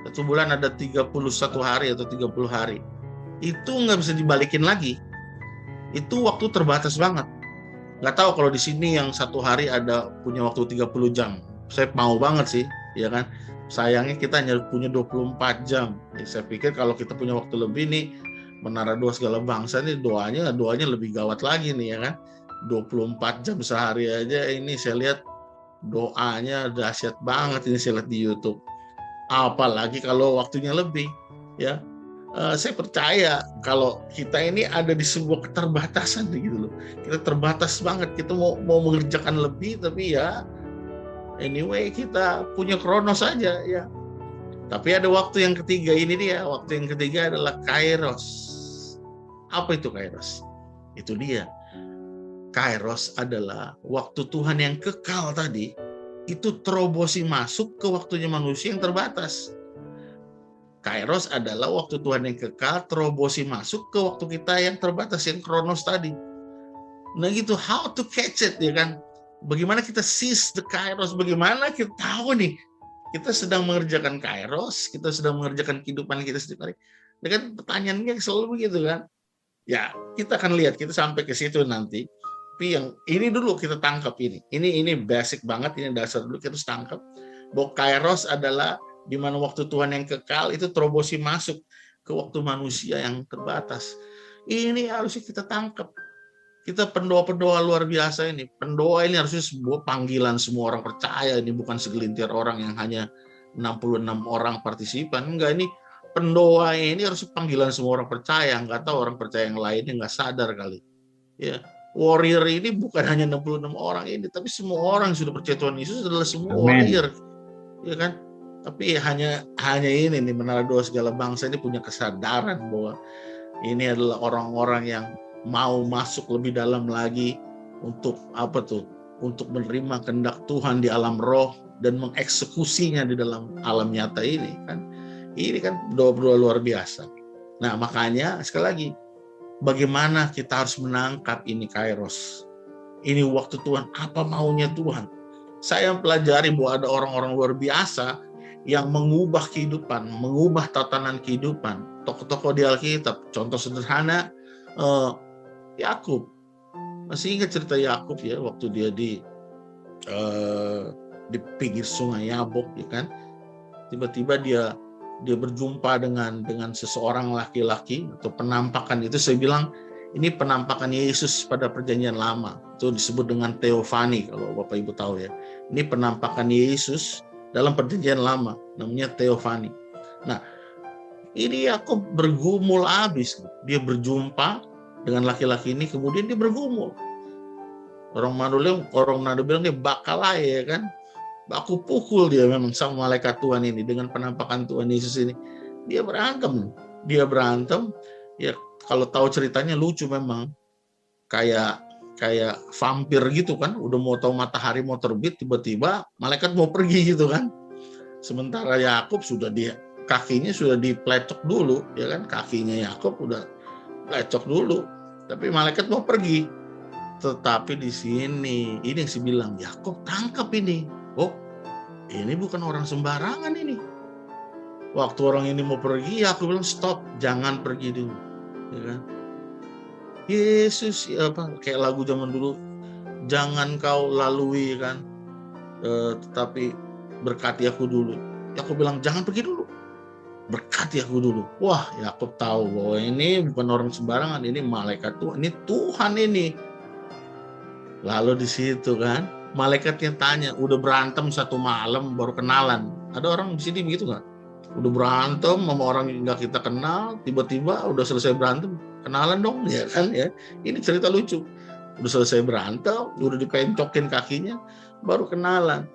1 bulan ada 31 hari atau 30 hari. Itu nggak bisa dibalikin lagi. Itu waktu terbatas banget. Nggak tahu kalau di sini yang 1 hari ada punya waktu 30 jam. Saya mau banget sih, ya kan. Sayangnya kita hanya punya 24 jam. Ya, saya pikir kalau kita punya waktu lebih nih, Menara Doa Segala Bangsa ini doanya lebih gawat lagi nih ya kan. 24 jam sehari aja ini saya lihat doanya dahsyat banget ini saya lihat di YouTube. Apalagi kalau waktunya lebih ya. Saya percaya kalau kita ini ada di sebuah keterbatasan gitu loh. Kita terbatas banget. Kita mau mengerjakan lebih tapi ya anyway kita punya kronos saja ya. Tapi ada waktu yang ketiga ini dia. Waktu yang ketiga adalah kairos. Apa itu kairos? Itu dia. Kairos adalah waktu Tuhan yang kekal tadi, itu terobosi masuk ke waktunya manusia yang terbatas. Kairos adalah waktu Tuhan yang kekal, terobosi masuk ke waktu kita yang terbatas, yang kronos tadi. Nah gitu, how to catch it, ya kan? Bagaimana kita seize the kairos, bagaimana kita tahu nih, kita sedang mengerjakan kairos, kita sedang mengerjakan kehidupan kita setiap hari. Nah kan pertanyaannya selalu begitu kan? Ya, kita akan lihat, kita sampai ke situ nanti. Tapi yang ini dulu kita tangkap ini. Ini basic banget, ini dasar dulu kita harus tangkap. Bahwa kairos adalah di mana waktu Tuhan yang kekal itu terobosi masuk ke waktu manusia yang terbatas. Ini harusnya kita tangkap. Kita pendoa-pendoa luar biasa ini. Pendoa ini harusnya sebuah panggilan semua orang percaya. Ini bukan segelintir orang yang hanya 66 orang partisipan. Enggak, ini pendoa ini harus panggilan semua orang percaya. Nggak tahu orang percaya yang lainnya nggak sadar kali. Ya, warrior ini bukan hanya 66 orang ini, tapi semua orang yang sudah percaya Tuhan Yesus adalah semua warrior, ya kan? Tapi hanya ini nih Menara Doa Segala Bangsa ini punya kesadaran bahwa ini adalah orang-orang yang mau masuk lebih dalam lagi untuk apa tuh? Untuk menerima kehendak Tuhan di alam roh dan mengeksekusinya di dalam alam nyata ini kan. Ini kan doa-doa luar biasa. Nah makanya sekali lagi, bagaimana kita harus menangkap ini kairos. Ini waktu Tuhan, apa maunya Tuhan. Saya pelajari bahwa ada orang-orang luar biasa yang mengubah kehidupan, mengubah tatanan kehidupan. Tokoh-tokoh di Alkitab, contoh sederhana, Yakub. Masih ingat cerita Yakub ya, waktu dia di pinggir sungai Yabok, ya kan? Tiba-tiba dia berjumpa dengan seseorang laki-laki atau penampakan itu, saya bilang ini penampakan Yesus pada perjanjian lama, itu disebut dengan teofani kalau Bapak Ibu tahu ya. Ini penampakan Yesus dalam perjanjian lama, namanya teofani. Nah ini Yakub bergumul habis, dia berjumpa dengan laki-laki ini kemudian dia bergumul. Orang Manado bilang dia bakalai ya kan. Aku pukul dia memang sama malaikat Tuhan ini dengan penampakan Tuhan Yesus ini. Dia berantem ya, kalau tahu ceritanya lucu memang, kayak vampir gitu kan, udah mau tahu matahari mau terbit tiba-tiba malaikat mau pergi gitu kan. Sementara Yakub kakinya sudah diplecok dulu ya kan, kakinya Yakub udah plecok dulu, tapi malaikat mau pergi. Tetapi di sini ini yang saya bilang, Yakub tangkap ini. Oh, ini bukan orang sembarangan ini. Waktu orang ini mau pergi, aku bilang stop, jangan pergi dulu. Ya kan? Yesus, kayak lagu zaman dulu, jangan kau lalui kan, tetapi berkati aku dulu. Aku bilang jangan pergi dulu, berkati aku dulu. Wah, Yakub tahu bahwa ini bukan orang sembarangan, ini malaikat Tuhan, ini Tuhan ini. Lalu di situ kan, malaikatnya tanya, udah berantem satu malam baru kenalan. Ada orang di sini begitu nggak? Udah berantem sama orang yang nggak kita kenal, tiba-tiba udah selesai berantem, kenalan dong ya kan ya. Ini cerita lucu. Udah selesai berantem, udah dipencokin kakinya, baru kenalan.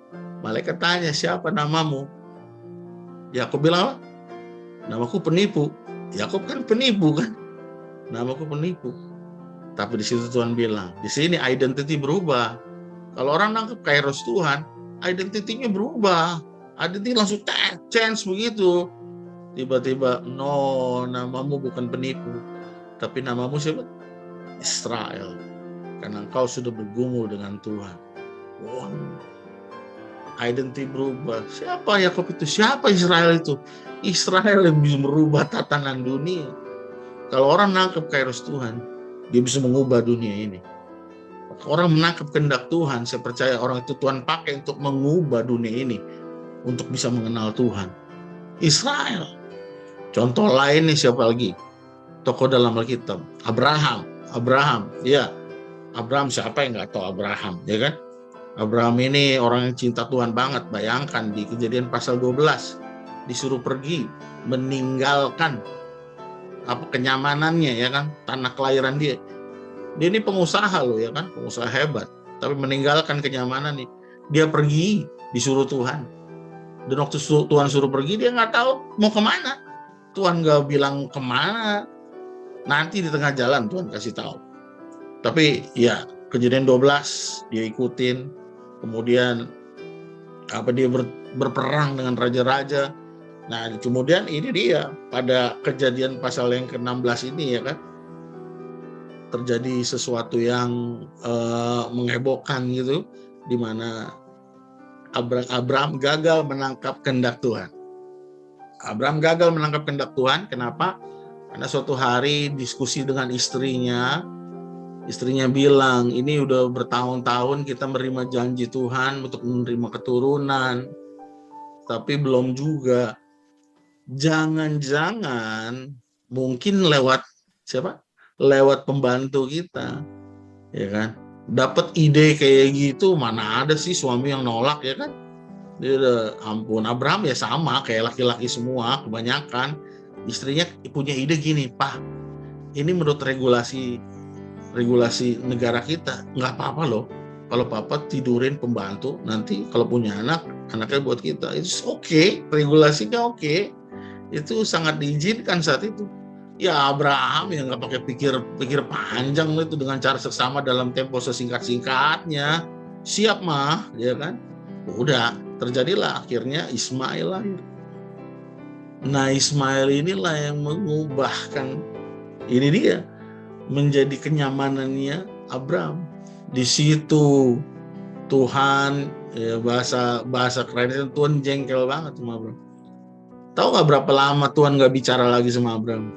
Malaikat tanya, siapa namamu? Yakub bilang, namaku penipu. Yakub kan penipu kan? Namaku penipu. Tapi di situ Tuhan bilang, di sini identity berubah. Kalau orang nangkep kairos Tuhan, identitinya berubah. Identity langsung change begitu. Tiba-tiba, no, namamu bukan penipu. Tapi namamu siapa? Israel. Karena engkau sudah bergumul dengan Tuhan. Wow. Identity berubah. Siapa Yakub itu? Siapa Israel itu? Israel yang bisa merubah tatanan dunia. Kalau orang nangkep kairos Tuhan, dia bisa mengubah dunia ini. Orang menangkap kehendak Tuhan, saya percaya orang itu Tuhan pakai untuk mengubah dunia ini, untuk bisa mengenal Tuhan. Israel. Contoh lain nih siapa lagi? tokoh dalam Alkitab. Abraham, ya. Abraham, siapa yang nggak tahu Abraham, ya kan? Abraham ini orang yang cinta Tuhan banget. Bayangkan di Kejadian pasal 12 disuruh pergi meninggalkan kenyamanannya, ya kan, tanah kelahiran dia. Dia ini pengusaha loh, ya kan, pengusaha hebat, tapi meninggalkan kenyamanan nih. Dia pergi disuruh Tuhan. Dan waktu Tuhan suruh pergi, dia nggak tahu mau kemana. Tuhan nggak bilang kemana. Nanti di tengah jalan Tuhan kasih tahu. Tapi ya Kejadian 12 dia ikutin. Kemudian dia berperang dengan raja-raja. Nah kemudian ini dia pada Kejadian pasal yang ke-16 ini, ya kan, terjadi sesuatu yang menghebohkan gitu, di mana Abraham gagal menangkap kehendak Tuhan. Abraham gagal menangkap kehendak Tuhan. Kenapa? Karena suatu hari diskusi dengan istrinya bilang, ini udah bertahun-tahun kita menerima janji Tuhan untuk menerima keturunan, tapi belum juga. Jangan-jangan mungkin lewat siapa? Lewat pembantu kita, ya kan? Dapat ide kayak gitu, mana ada sih suami yang nolak, ya kan? Dia udah, ampun, Abraham ya sama kayak laki-laki semua, kebanyakan istrinya punya ide gini, Pak, ini menurut regulasi negara kita nggak apa-apa loh kalau papa tidurin pembantu, nanti kalau punya anaknya buat kita, itu oke, regulasinya oke, itu sangat diizinkan saat itu. Ya Abraham yang nggak pakai pikir panjang itu, dengan cara seksama dalam tempo sesingkat-singkatnya siap mah, ya kan. Udah terjadilah akhirnya Ismail lahir. Nah Ismail inilah yang mengubahkan, ini dia, menjadi kenyamanannya Abraham. Di situ Tuhan, ya, bahasa kerennya Tuhan jengkel banget sama Abraham. Tahu nggak berapa lama Tuhan nggak bicara lagi sama Abraham?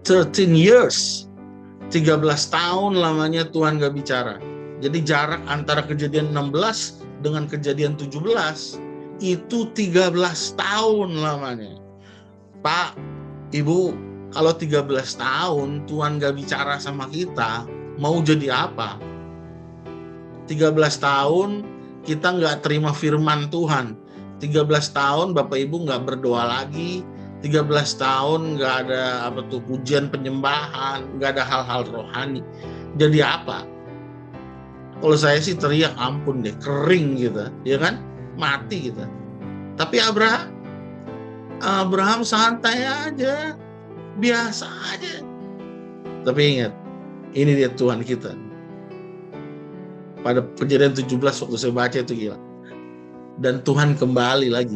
13 years, 13 tahun lamanya Tuhan nggak bicara. Jadi jarak antara Kejadian 16 dengan Kejadian 17 itu 13 tahun lamanya. Pak, Ibu, kalau 13 tahun Tuhan gak bicara sama kita, mau jadi apa? 13 tahun kita gak terima firman Tuhan. 13 tahun Bapak Ibu gak berdoa lagi. 13 tahun gak ada pujian penyembahan, gak ada hal-hal rohani. Jadi apa? Kalau saya sih teriak ampun deh, kering gitu, ya kan? Mati gitu. Tapi Abraham santai aja, biasa aja. Tapi ingat, ini dia Tuhan kita. Pada Kejadian 17 waktu saya baca itu gila. Dan Tuhan kembali lagi.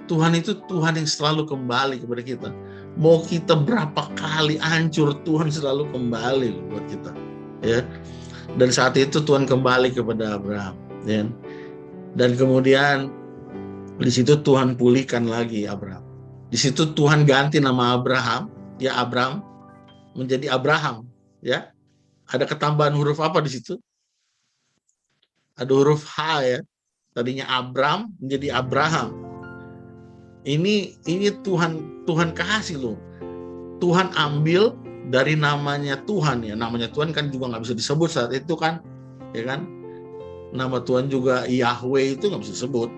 Tuhan itu Tuhan yang selalu kembali kepada kita. Mau kita berapa kali hancur, Tuhan selalu kembali buat kita. Ya. Dan saat itu Tuhan kembali kepada Abraham. Ya. Dan kemudian di situ Tuhan pulihkan lagi Abraham. Di situ Tuhan ganti nama Abraham, ya Abram, menjadi Abraham, ya. Ada ketambahan huruf apa di situ? Ada huruf H, ya. Tadinya Abram menjadi Abraham. Ini Tuhan kasih loh. Tuhan ambil dari namanya Tuhan, ya. Namanya Tuhan kan juga nggak bisa disebut saat itu kan, ya kan? Nama Tuhan juga Yahweh itu nggak bisa disebut.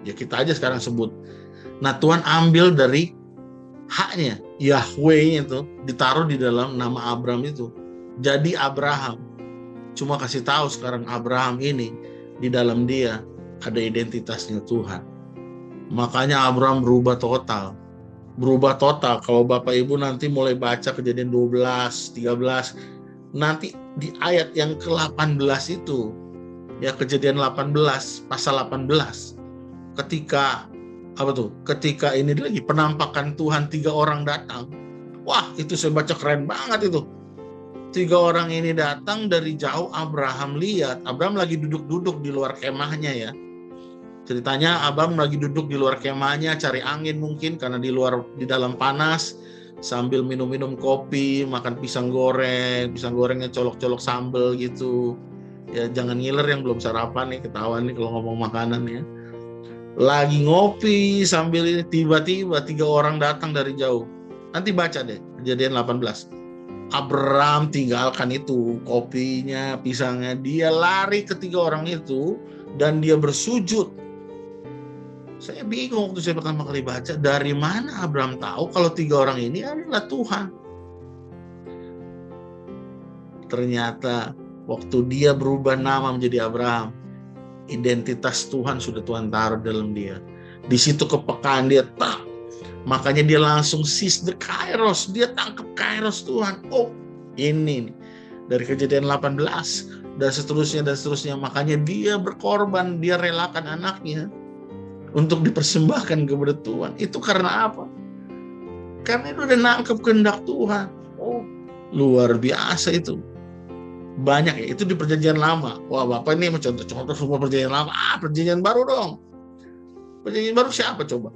Ya kita aja sekarang sebut. Nah Tuhan ambil dari haknya, Yahweh itu ditaruh di dalam nama Abram itu. Jadi Abraham. Cuma kasih tahu sekarang Abraham ini di dalam dia ada identitasnya Tuhan. Makanya Abraham berubah total. Berubah total. Kalau Bapak Ibu nanti mulai baca Kejadian 12, 13, nanti di ayat yang ke-18 itu, ya Kejadian 18, pasal 18. Ketika ini lagi penampakan Tuhan 3 orang datang. Wah, itu saya baca keren banget itu. 3 orang ini datang dari jauh, Abraham lihat. Abraham lagi duduk-duduk di luar kemahnya ya. Ceritanya Abraham lagi duduk di luar kemahnya, cari angin mungkin karena di dalam panas, sambil minum-minum kopi, makan pisang gorengnya colok-colok sambal gitu. Ya jangan ngiler yang belum sarapan nih, ketahuan nih kalau ngomong makanan ya. Lagi ngopi sambil ini tiba-tiba 3 orang datang dari jauh. Nanti baca deh Kejadian 18. Abraham tinggalkan itu, kopinya, pisangnya, dia lari ke 3 orang itu dan dia bersujud. Saya bingung waktu saya pertama kali baca, dari mana Abraham tahu kalau 3 orang ini adalah Tuhan? Ternyata waktu dia berubah nama menjadi Abraham, identitas Tuhan sudah Tuhan taruh dalam dia. Di situ kepekaan dia tak. Makanya dia langsung seize the kairos, dia tangkap kairos Tuhan. Oh, ini nih. Dari Kejadian 18 dan seterusnya. Makanya dia berkorban, dia relakan anaknya untuk dipersembahkan kepada Tuhan. Itu karena apa? Karena itu udah nangkep kehendak Tuhan. Oh, luar biasa itu. Banyak ya, itu di perjanjian lama. Wah, Bapak ini contoh-contoh semua perjanjian lama. Perjanjian baru dong. Perjanjian baru siapa coba?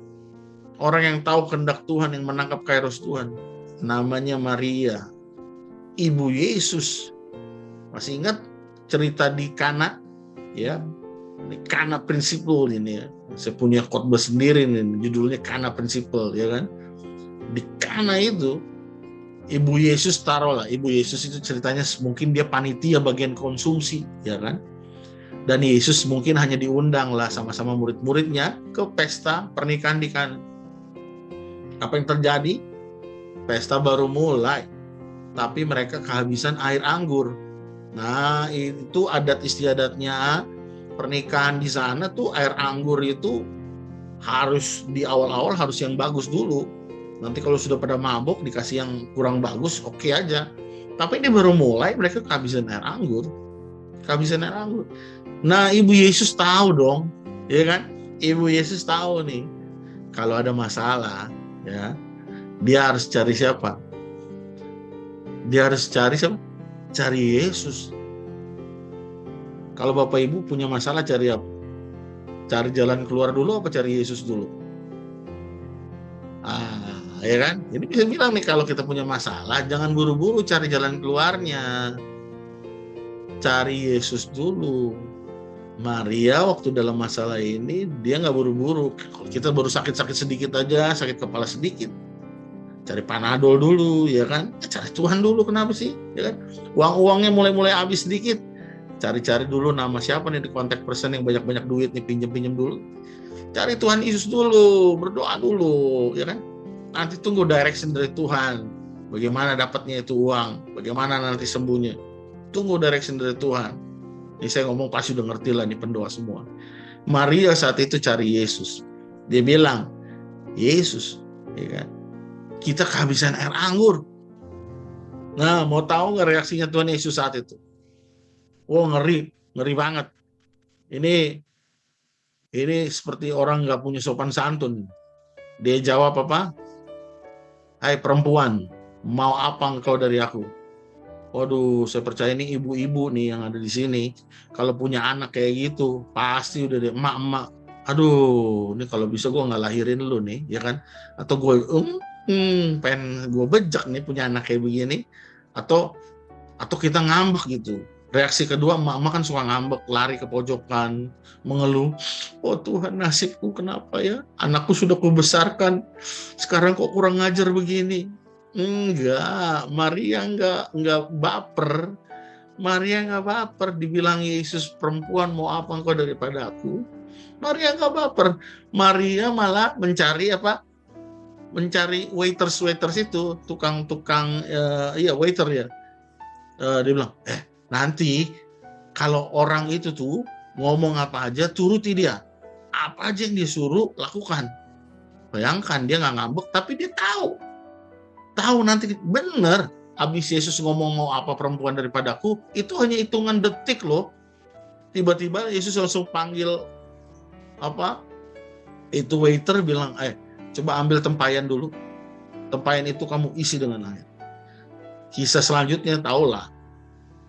Orang yang tahu kehendak Tuhan, yang menangkap kairos Tuhan. Namanya Maria, ibu Yesus. Masih ingat cerita di Kana? Ya, ini Kana Principle ini ya. Saya punya khotbah sendiri nih, judulnya Kana Principle, ya kan? Di Kana itu, Ibu Yesus taruhlah, Ibu Yesus itu ceritanya mungkin dia panitia bagian konsumsi, ya kan? Dan Yesus mungkin hanya diundang lah sama-sama murid-muridnya ke pesta pernikahan di Kana. Apa yang terjadi? Pesta baru mulai, tapi mereka kehabisan air anggur. Nah, itu adat istiadatnya pernikahan di sana tuh, air anggur itu harus di awal-awal harus yang bagus dulu. Nanti kalau sudah pada mabok dikasih yang kurang bagus, oke aja. Tapi ini baru mulai, mereka kehabisan air anggur. Nah, Ibu Yesus tahu dong, ya kan? Ibu Yesus tahu nih, kalau ada masalah, ya, dia harus cari siapa? Cari Yesus. Kalau Bapak Ibu punya masalah, cari apa? Cari jalan keluar dulu apa cari Yesus dulu? Ya kan? Jadi bisa bilang nih, kalau kita punya masalah, jangan buru-buru cari jalan keluarnya. Cari Yesus dulu. Maria waktu dalam masalah ini, dia nggak buru-buru. Kalau kita baru sakit-sakit sedikit aja, sakit kepala sedikit, cari Panadol dulu, ya kan? Cari Tuhan dulu, kenapa sih? Ya kan? Uang-uangnya mulai habis sedikit, cari-cari dulu nama siapa nih di kontak person yang banyak-banyak duit nih, pinjam dulu. Cari Tuhan Yesus dulu, berdoa dulu, ya kan? Nanti tunggu direction dari Tuhan. Bagaimana dapatnya itu uang? Bagaimana nanti sembuhnya? Tunggu direction dari Tuhan. Ini saya ngomong pasti udah ngerti lah nih pendoa semua. Maria saat itu cari Yesus. Dia bilang, Yesus, ya kan? Kita kehabisan air anggur. Nah, mau tahu nggak reaksinya Tuhan Yesus saat itu? Oh, ngeri banget. Ini seperti orang nggak punya sopan santun. Dia jawab apa? Hai perempuan, mau apa engkau dari aku? Waduh, saya percaya ini ibu-ibu nih yang ada di sini, kalau punya anak kayak gitu, pasti udah deh, emak-emak, aduh, ini kalau bisa gue nggak lahirin lu nih, ya kan? Atau gue, pengen gue bejak nih punya anak kayak begini, atau kita ngambek gitu. Reaksi kedua, emak-emak kan suka ngambek, lari ke pojokan, mengeluh, oh Tuhan, nasibku kenapa ya? Anakku sudah kubesarkan, sekarang kok kurang ngajar begini. Enggak, Maria enggak baper. Maria enggak baper, dibilang Yesus, perempuan mau apa engkau daripada aku? Maria enggak baper. Maria malah mencari apa? Mencari waiters itu, tukang waiter ya. Dia bilang, nanti kalau orang itu tuh ngomong apa aja, turuti dia. Apa aja yang dia suruh, lakukan. Bayangkan, dia nggak ngambek, tapi dia tahu nanti bener. Habis Yesus ngomong mau apa perempuan daripadaku, itu hanya hitungan detik loh. Tiba-tiba Yesus langsung panggil apa? Itu waiter bilang, coba ambil tempayan dulu. Tempayan itu kamu isi dengan air. Kisah selanjutnya tahulah.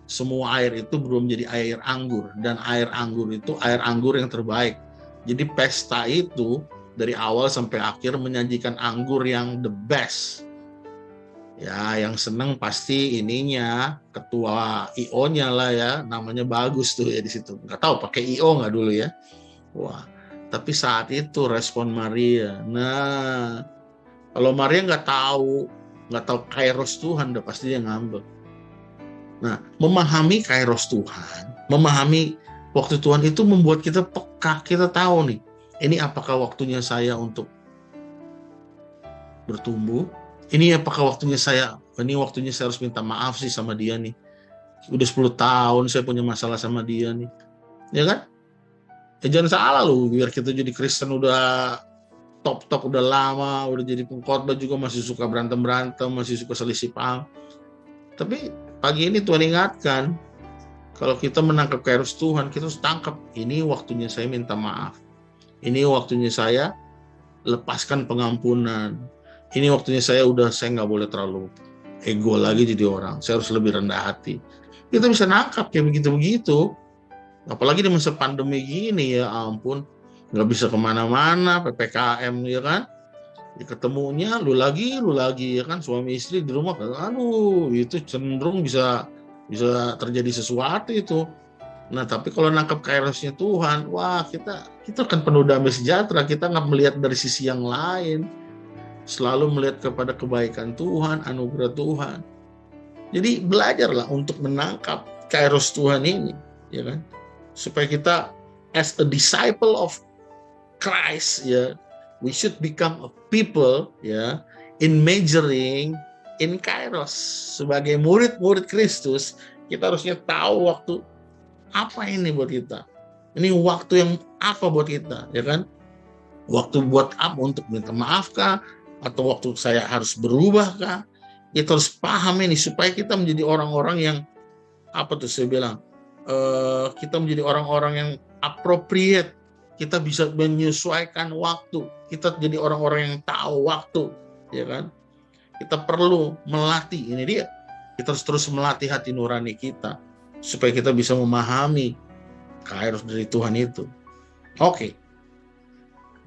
Semua air itu belum jadi air anggur, dan air anggur itu air anggur yang terbaik. Jadi pesta itu dari awal sampai akhir menyajikan anggur yang the best. Ya, yang seneng pasti ininya, ketua IO-nya lah ya, namanya bagus tuh ya di situ. Nggak tahu pakai IO nggak dulu ya. Wah, tapi saat itu respon Maria. Nah, kalau Maria nggak tahu nggak tahu kairos Tuhan, udah pasti dia ngambek. Nah, memahami kairos Tuhan, memahami waktu Tuhan itu membuat kita peka, kita tahu nih, ini apakah waktunya saya untuk bertumbuh? Ini apakah waktunya saya harus minta maaf sih sama dia nih. Udah 10 tahun saya punya masalah sama dia nih. Ya kan? Jangan salah loh, biar kita jadi Kristen udah top udah lama, udah jadi pengkhotbah juga masih suka berantem, masih suka selisih paham. Tapi pagi ini Tuhan ingatkan, kalau kita menangkap kairos Tuhan, kita harus tangkap, ini waktunya saya minta maaf. Ini waktunya saya lepaskan pengampunan. Ini waktunya saya nggak boleh terlalu ego lagi jadi orang. Saya harus lebih rendah hati. Kita bisa nangkap kayak begitu-begitu. Apalagi di masa pandemi gini, ya ampun. Nggak bisa kemana-mana, PPKM ya kan. Ya, ketemunya lu lagi ya kan, suami istri di rumah, aduh itu cenderung bisa terjadi sesuatu itu. Nah tapi kalau nangkep kairosnya Tuhan, wah kita akan penuh damai sejahtera. Kita nggak melihat dari sisi yang lain, selalu melihat kepada kebaikan Tuhan, anugerah Tuhan. Jadi belajarlah untuk menangkap kairos Tuhan ini, ya kan, supaya kita as a disciple of Christ, ya, we should become a people, ya, in measuring in kairos. Sebagai murid-murid Kristus, kita harusnya tahu waktu apa ini buat kita. Ini waktu yang apa buat kita, ya kan? Waktu buat apa? Untuk minta maaf kah? Atau waktu saya harus berubah kah? Kita harus paham ini supaya kita menjadi orang-orang yang saya bilang, kita menjadi orang-orang yang appropriate. Kita bisa menyesuaikan waktu. Kita jadi orang-orang yang tahu waktu, ya kan? Kita perlu melatih, ini dia. Kita harus terus melatih hati nurani kita supaya kita bisa memahami kairos dari Tuhan itu. Oke.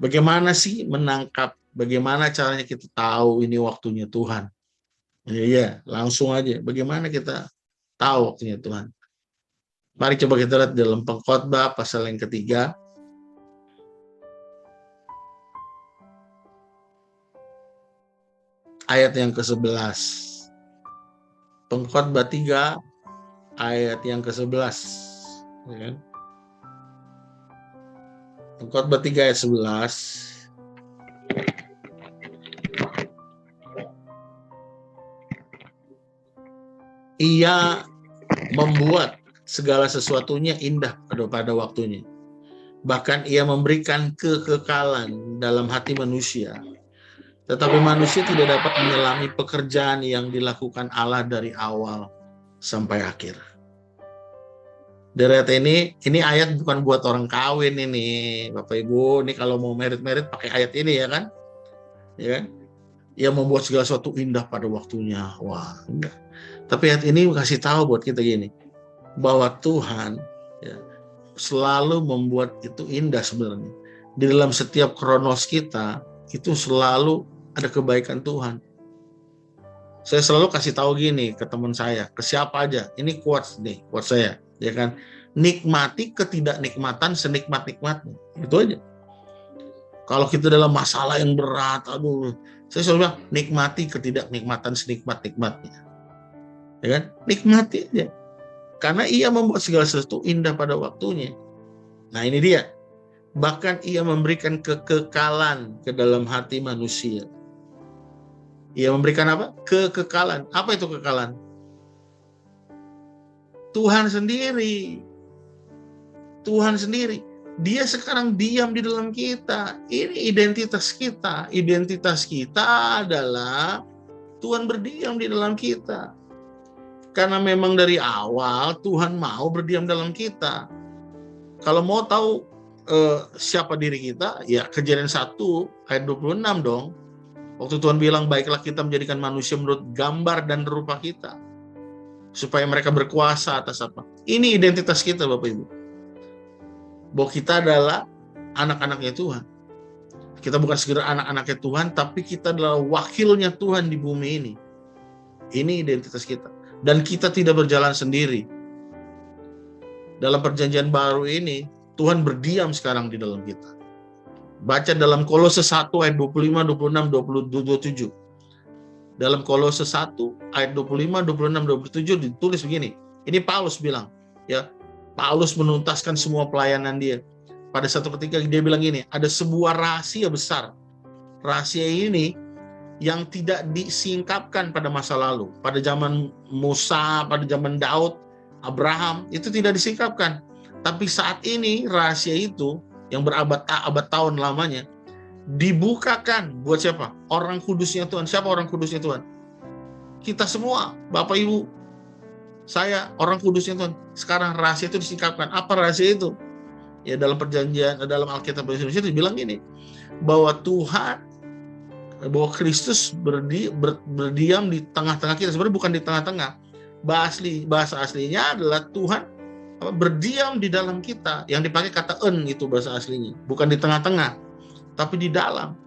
Bagaimana sih menangkap? Bagaimana caranya kita tahu ini waktunya Tuhan? Iya, langsung aja. Bagaimana kita tahu waktunya Tuhan? Mari coba kita lihat dalam Pengkhotbah pasal yang ketiga. Ayat yang ke-11. Pengkhotbah 3 ayat yang ke-11. Ya kan? Pengkhotbah 3 ayat 11. Ia membuat segala sesuatunya indah pada waktunya. Bahkan ia memberikan kekekalan dalam hati manusia. Tetapi manusia tidak dapat menyelami pekerjaan yang dilakukan Allah dari awal sampai akhir. Deret ini ayat bukan buat orang kawin ini, Bapak Ibu. Ini kalau mau merit pakai ayat ini ya kan? Ya kan? Ia membuat segala sesuatu indah pada waktunya. Wah, enggak. Tapi ayat ini kasih tahu buat kita gini, bahwa Tuhan, ya, selalu membuat itu indah sebenarnya. Di dalam setiap kronos kita itu selalu ada kebaikan Tuhan. Saya selalu kasih tahu gini ke teman saya, ke siapa aja. Ini quotes saya, ya kan? Nikmati ketidaknikmatan senikmat-nikmatnya. Itu aja. Kalau kita dalam masalah yang berat, saya selalu bilang nikmati ketidaknikmatan senikmat-nikmatnya. Ya kan? Nikmati aja. Karena ia membuat segala sesuatu indah pada waktunya. Nah ini dia. Bahkan ia memberikan kekekalan ke dalam hati manusia. Ia memberikan apa? Kekekalan. Apa itu kekekalan? Tuhan sendiri. Tuhan sendiri. Dia sekarang diam di dalam kita. Ini identitas kita. Identitas kita adalah Tuhan berdiam di dalam kita. Karena memang dari awal Tuhan mau berdiam dalam kita. Kalau mau tahu siapa diri kita, ya Kejadian 1 ayat 26 dong. Waktu Tuhan bilang, baiklah kita menjadikan manusia menurut gambar dan rupa kita. Supaya mereka berkuasa atas apa? Ini identitas kita Bapak Ibu. Bahwa kita adalah anak-anaknya Tuhan. Kita bukan sekedar anak-anaknya Tuhan, tapi kita adalah wakilnya Tuhan di bumi ini. Ini identitas kita. Dan kita tidak berjalan sendiri. Dalam perjanjian baru ini, Tuhan berdiam sekarang di dalam kita. Baca dalam Kolose 1 ayat 25, 26, 27. Dalam Kolose 1 ayat 25, 26, 27 ditulis begini. Ini Paulus bilang, ya. Paulus menuntaskan semua pelayanan dia. Pada satu ketika dia bilang gini, ada sebuah rahasia besar. Rahasia ini yang tidak disingkapkan pada masa lalu. Pada zaman Musa, pada zaman Daud, Abraham, itu tidak disingkapkan. Tapi saat ini rahasia itu yang berabad-abad tahun lamanya dibukakan buat siapa? Orang kudusnya Tuhan. Siapa orang kudusnya Tuhan? Kita semua, Bapak Ibu, saya orang kudusnya Tuhan. Sekarang rahasia itu disingkapkan. Apa rahasia itu? Ya dalam perjanjian, dalam Alkitab bahasa Indonesia itu bilang gini, bahwa Tuhan, bahwa Kristus berdiam di tengah-tengah kita. Sebenarnya bukan di tengah-tengah. Bahasa aslinya adalah Tuhan berdiam di dalam kita. Yang dipakai kata en itu bahasa aslinya. Bukan di tengah-tengah, tapi di dalam.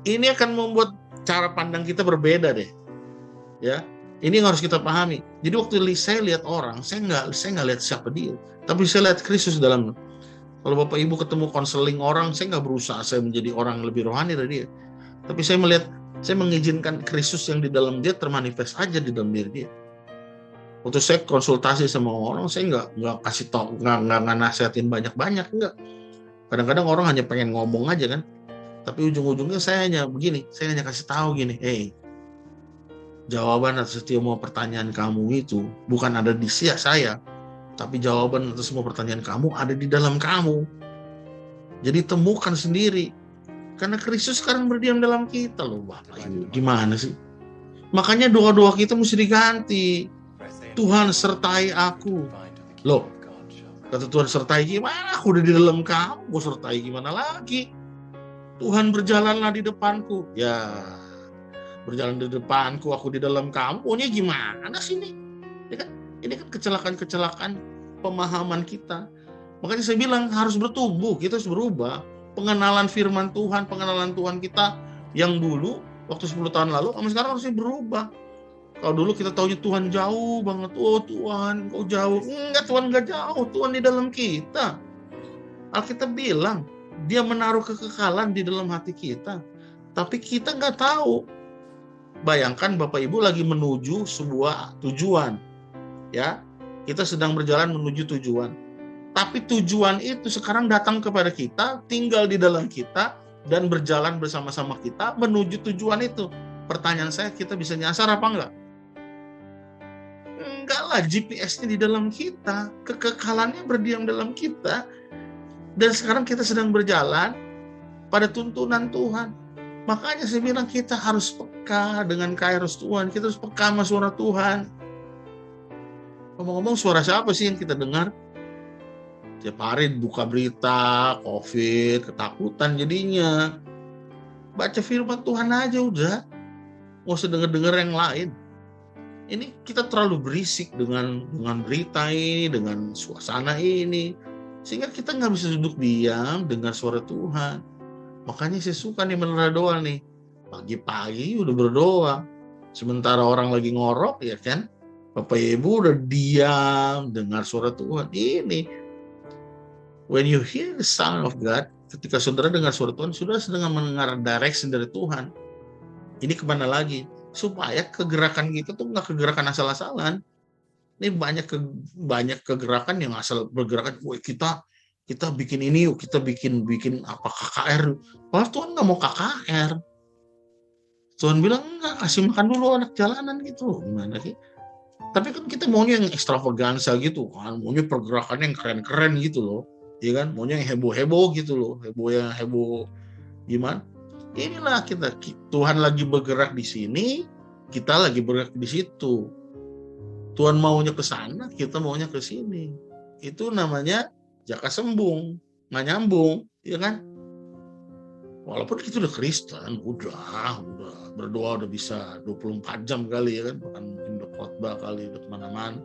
Ini akan membuat cara pandang kita berbeda deh. Ya. Ini yang harus kita pahami. Jadi waktu saya lihat orang, saya nggak lihat siapa dia, tapi saya lihat Kristus dalamnya. Kalau Bapak Ibu ketemu konseling orang, saya nggak berusaha saya menjadi orang lebih rohani dari dia, tapi saya mengizinkan Kristus yang di dalam dia termanifest aja di dalam diri dia. Waktu saya konsultasi sama orang, saya nggak kasih tau, nggak nasihatin banyak-banyak, enggak. Kadang-kadang orang hanya pengen ngomong aja kan, tapi ujung-ujungnya saya hanya kasih tahu gini, jawaban atas semua pertanyaan kamu itu bukan ada di saya, tapi jawaban atas semua pertanyaan kamu ada di dalam kamu. Jadi temukan sendiri. Karena Kristus sekarang berdiam dalam kita loh, Bapak Ibu. Gimana sih? Makanya doa-doa kita mesti diganti. Tuhan sertai aku. Loh, kata Tuhan sertai gimana? Aku udah di dalam kamu, mau sertai gimana lagi? Tuhan berjalanlah di depanku. Ya, berjalan di depanku, aku di dalam kamu. Maunya gimana sih ini? Ini kan kecelakaan-kecelakaan pemahaman kita. Makanya saya bilang harus bertumbuh, kita harus berubah. Pengenalan firman Tuhan, pengenalan Tuhan kita yang dulu waktu 10 tahun lalu, sama sekarang harusnya berubah. Kalau dulu kita taunya Tuhan jauh banget, oh Tuhan kau jauh. Enggak, Tuhan enggak jauh, Tuhan di dalam kita. Alkitab bilang dia menaruh kekekalan di dalam hati kita, tapi kita nggak tahu. Bayangkan Bapak Ibu lagi menuju sebuah tujuan, ya, kita sedang berjalan menuju tujuan, tapi tujuan itu sekarang datang kepada kita, tinggal di dalam kita, dan berjalan bersama-sama kita menuju tujuan itu. Pertanyaan saya, kita bisa nyasar apa enggak? Enggak lah, GPS-nya di dalam kita, kekekalannya berdiam dalam kita, dan sekarang kita sedang berjalan pada tuntunan Tuhan. Makanya saya bilang kita harus peka dengan kairos Tuhan, kita harus peka sama suara Tuhan. Ngomong-ngomong, suara siapa sih yang kita dengar? Tiap hari buka berita, COVID, ketakutan jadinya. Baca firman Tuhan aja udah, nggak usah denger-denger yang lain. Ini kita terlalu berisik dengan berita ini, dengan suasana ini, sehingga kita nggak bisa duduk diam dengar suara Tuhan. Makanya saya suka nih menara doa nih. Pagi-pagi udah berdoa. Sementara orang lagi ngorok, ya kan? Bapak Ibu udah diam dengar suara Tuhan. Ini. When you hear the sound of God, ketika saudara dengar suara Tuhan, saudara sedang mendengar direction dari Tuhan. Ini kemana lagi? Supaya kegerakan kita tuh nggak kegerakan asal-asalan. Ini banyak kegerakan yang asal bergerakan. Wah, kita bikin ini yuk, kita bikin apa KKR. Padahal Tuhan nggak mau KKR. Tuhan bilang enggak, kasih makan dulu anak jalanan gitu. Gimana sih? Tapi kan kita maunya yang ekstravaganza gitu kan, maunya pergerakan yang keren-keren gitu loh, ya kan? Maunya yang heboh-heboh gitu loh, heboh gimana? Inilah kita, Tuhan lagi bergerak di sini, kita lagi bergerak di situ. Tuhan maunya ke sana, kita maunya ke sini. Itu namanya jaka sembung, nggak nyambung, ya kan? Walaupun kita udah Kristen, udah berdoa udah bisa 24 jam kali ya kan, bahkan mungkin udah khotbah kali, udah kemana-mana.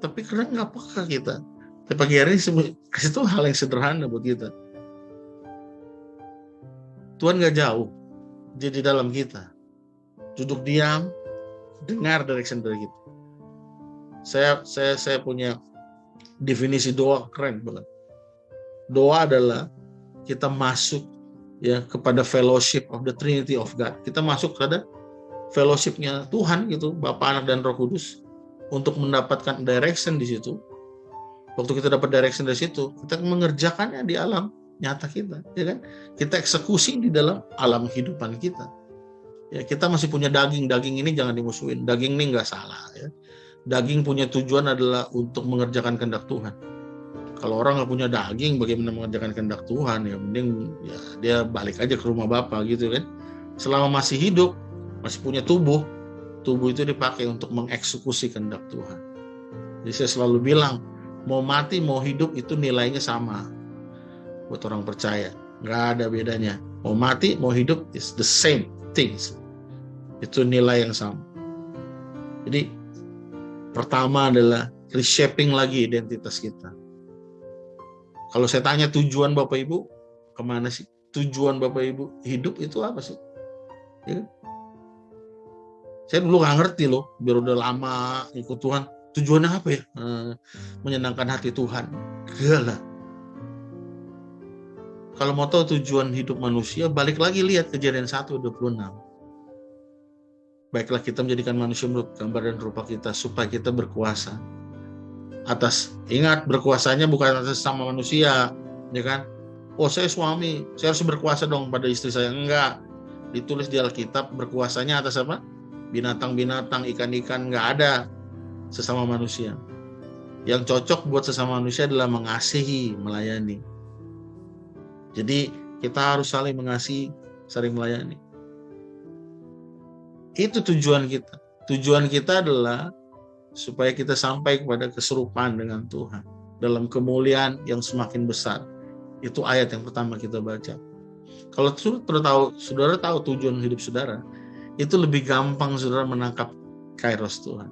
Tapi karena nggak peka kita. Tapi pagi hari ini kasih tuh hal yang sederhana buat kita. Tuhan nggak jauh, dia di dalam kita. Duduk diam, dengar direction dari kita. Saya punya definisi doa keren banget. Doa adalah kita masuk ya kepada fellowship of the Trinity of God. Kita masuk pada fellowship-nya Tuhan gitu, Bapa, Anak, dan Roh Kudus, untuk mendapatkan direction di situ. Waktu kita dapat direction dari situ, kita mengerjakannya di alam nyata kita, ya kan? Kita eksekusi di dalam alam kehidupan kita. Ya, kita masih punya daging ini jangan dimusuhin. Daging ini nggak salah, ya. Daging punya tujuan adalah untuk mengerjakan kehendak Tuhan. Kalau orang nggak punya daging, bagaimana mengerjakan kehendak Tuhan? Ya mending ya dia balik aja ke rumah Bapa gitu kan. Selama masih hidup, masih punya tubuh itu dipakai untuk mengeksekusi kehendak Tuhan. Jadi saya selalu bilang, mau mati mau hidup itu nilainya sama. Buat orang percaya, nggak ada bedanya. Mau mati mau hidup is the same things. Itu nilai yang sama. Jadi pertama adalah reshaping lagi identitas kita. Kalau saya tanya tujuan Bapak Ibu, kemana sih? Tujuan Bapak Ibu hidup itu apa sih? Ya. Saya dulu nggak ngerti loh, biar udah lama ikut Tuhan. Tujuannya apa ya? Menyenangkan hati Tuhan. Gak lah. Kalau mau tahu tujuan hidup manusia, balik lagi lihat Kejadian 1:26. Baiklah kita menjadikan manusia menurut gambar dan rupa kita, supaya kita berkuasa. Ingat, berkuasanya bukan atas sama manusia, ya kan? Oh, saya suami, saya harus berkuasa dong pada istri saya. Enggak. Ditulis di Alkitab, berkuasanya atas apa? Binatang-binatang, ikan-ikan, enggak ada sesama manusia. Yang cocok buat sesama manusia adalah mengasihi, melayani. Jadi, kita harus saling mengasihi, saling melayani. Itu tujuan kita. Tujuan kita adalah supaya kita sampai kepada keserupaan dengan Tuhan dalam kemuliaan yang semakin besar. Itu ayat yang pertama kita baca. Kalau saudara tahu tujuan hidup saudara, itu lebih gampang saudara menangkap kairos Tuhan.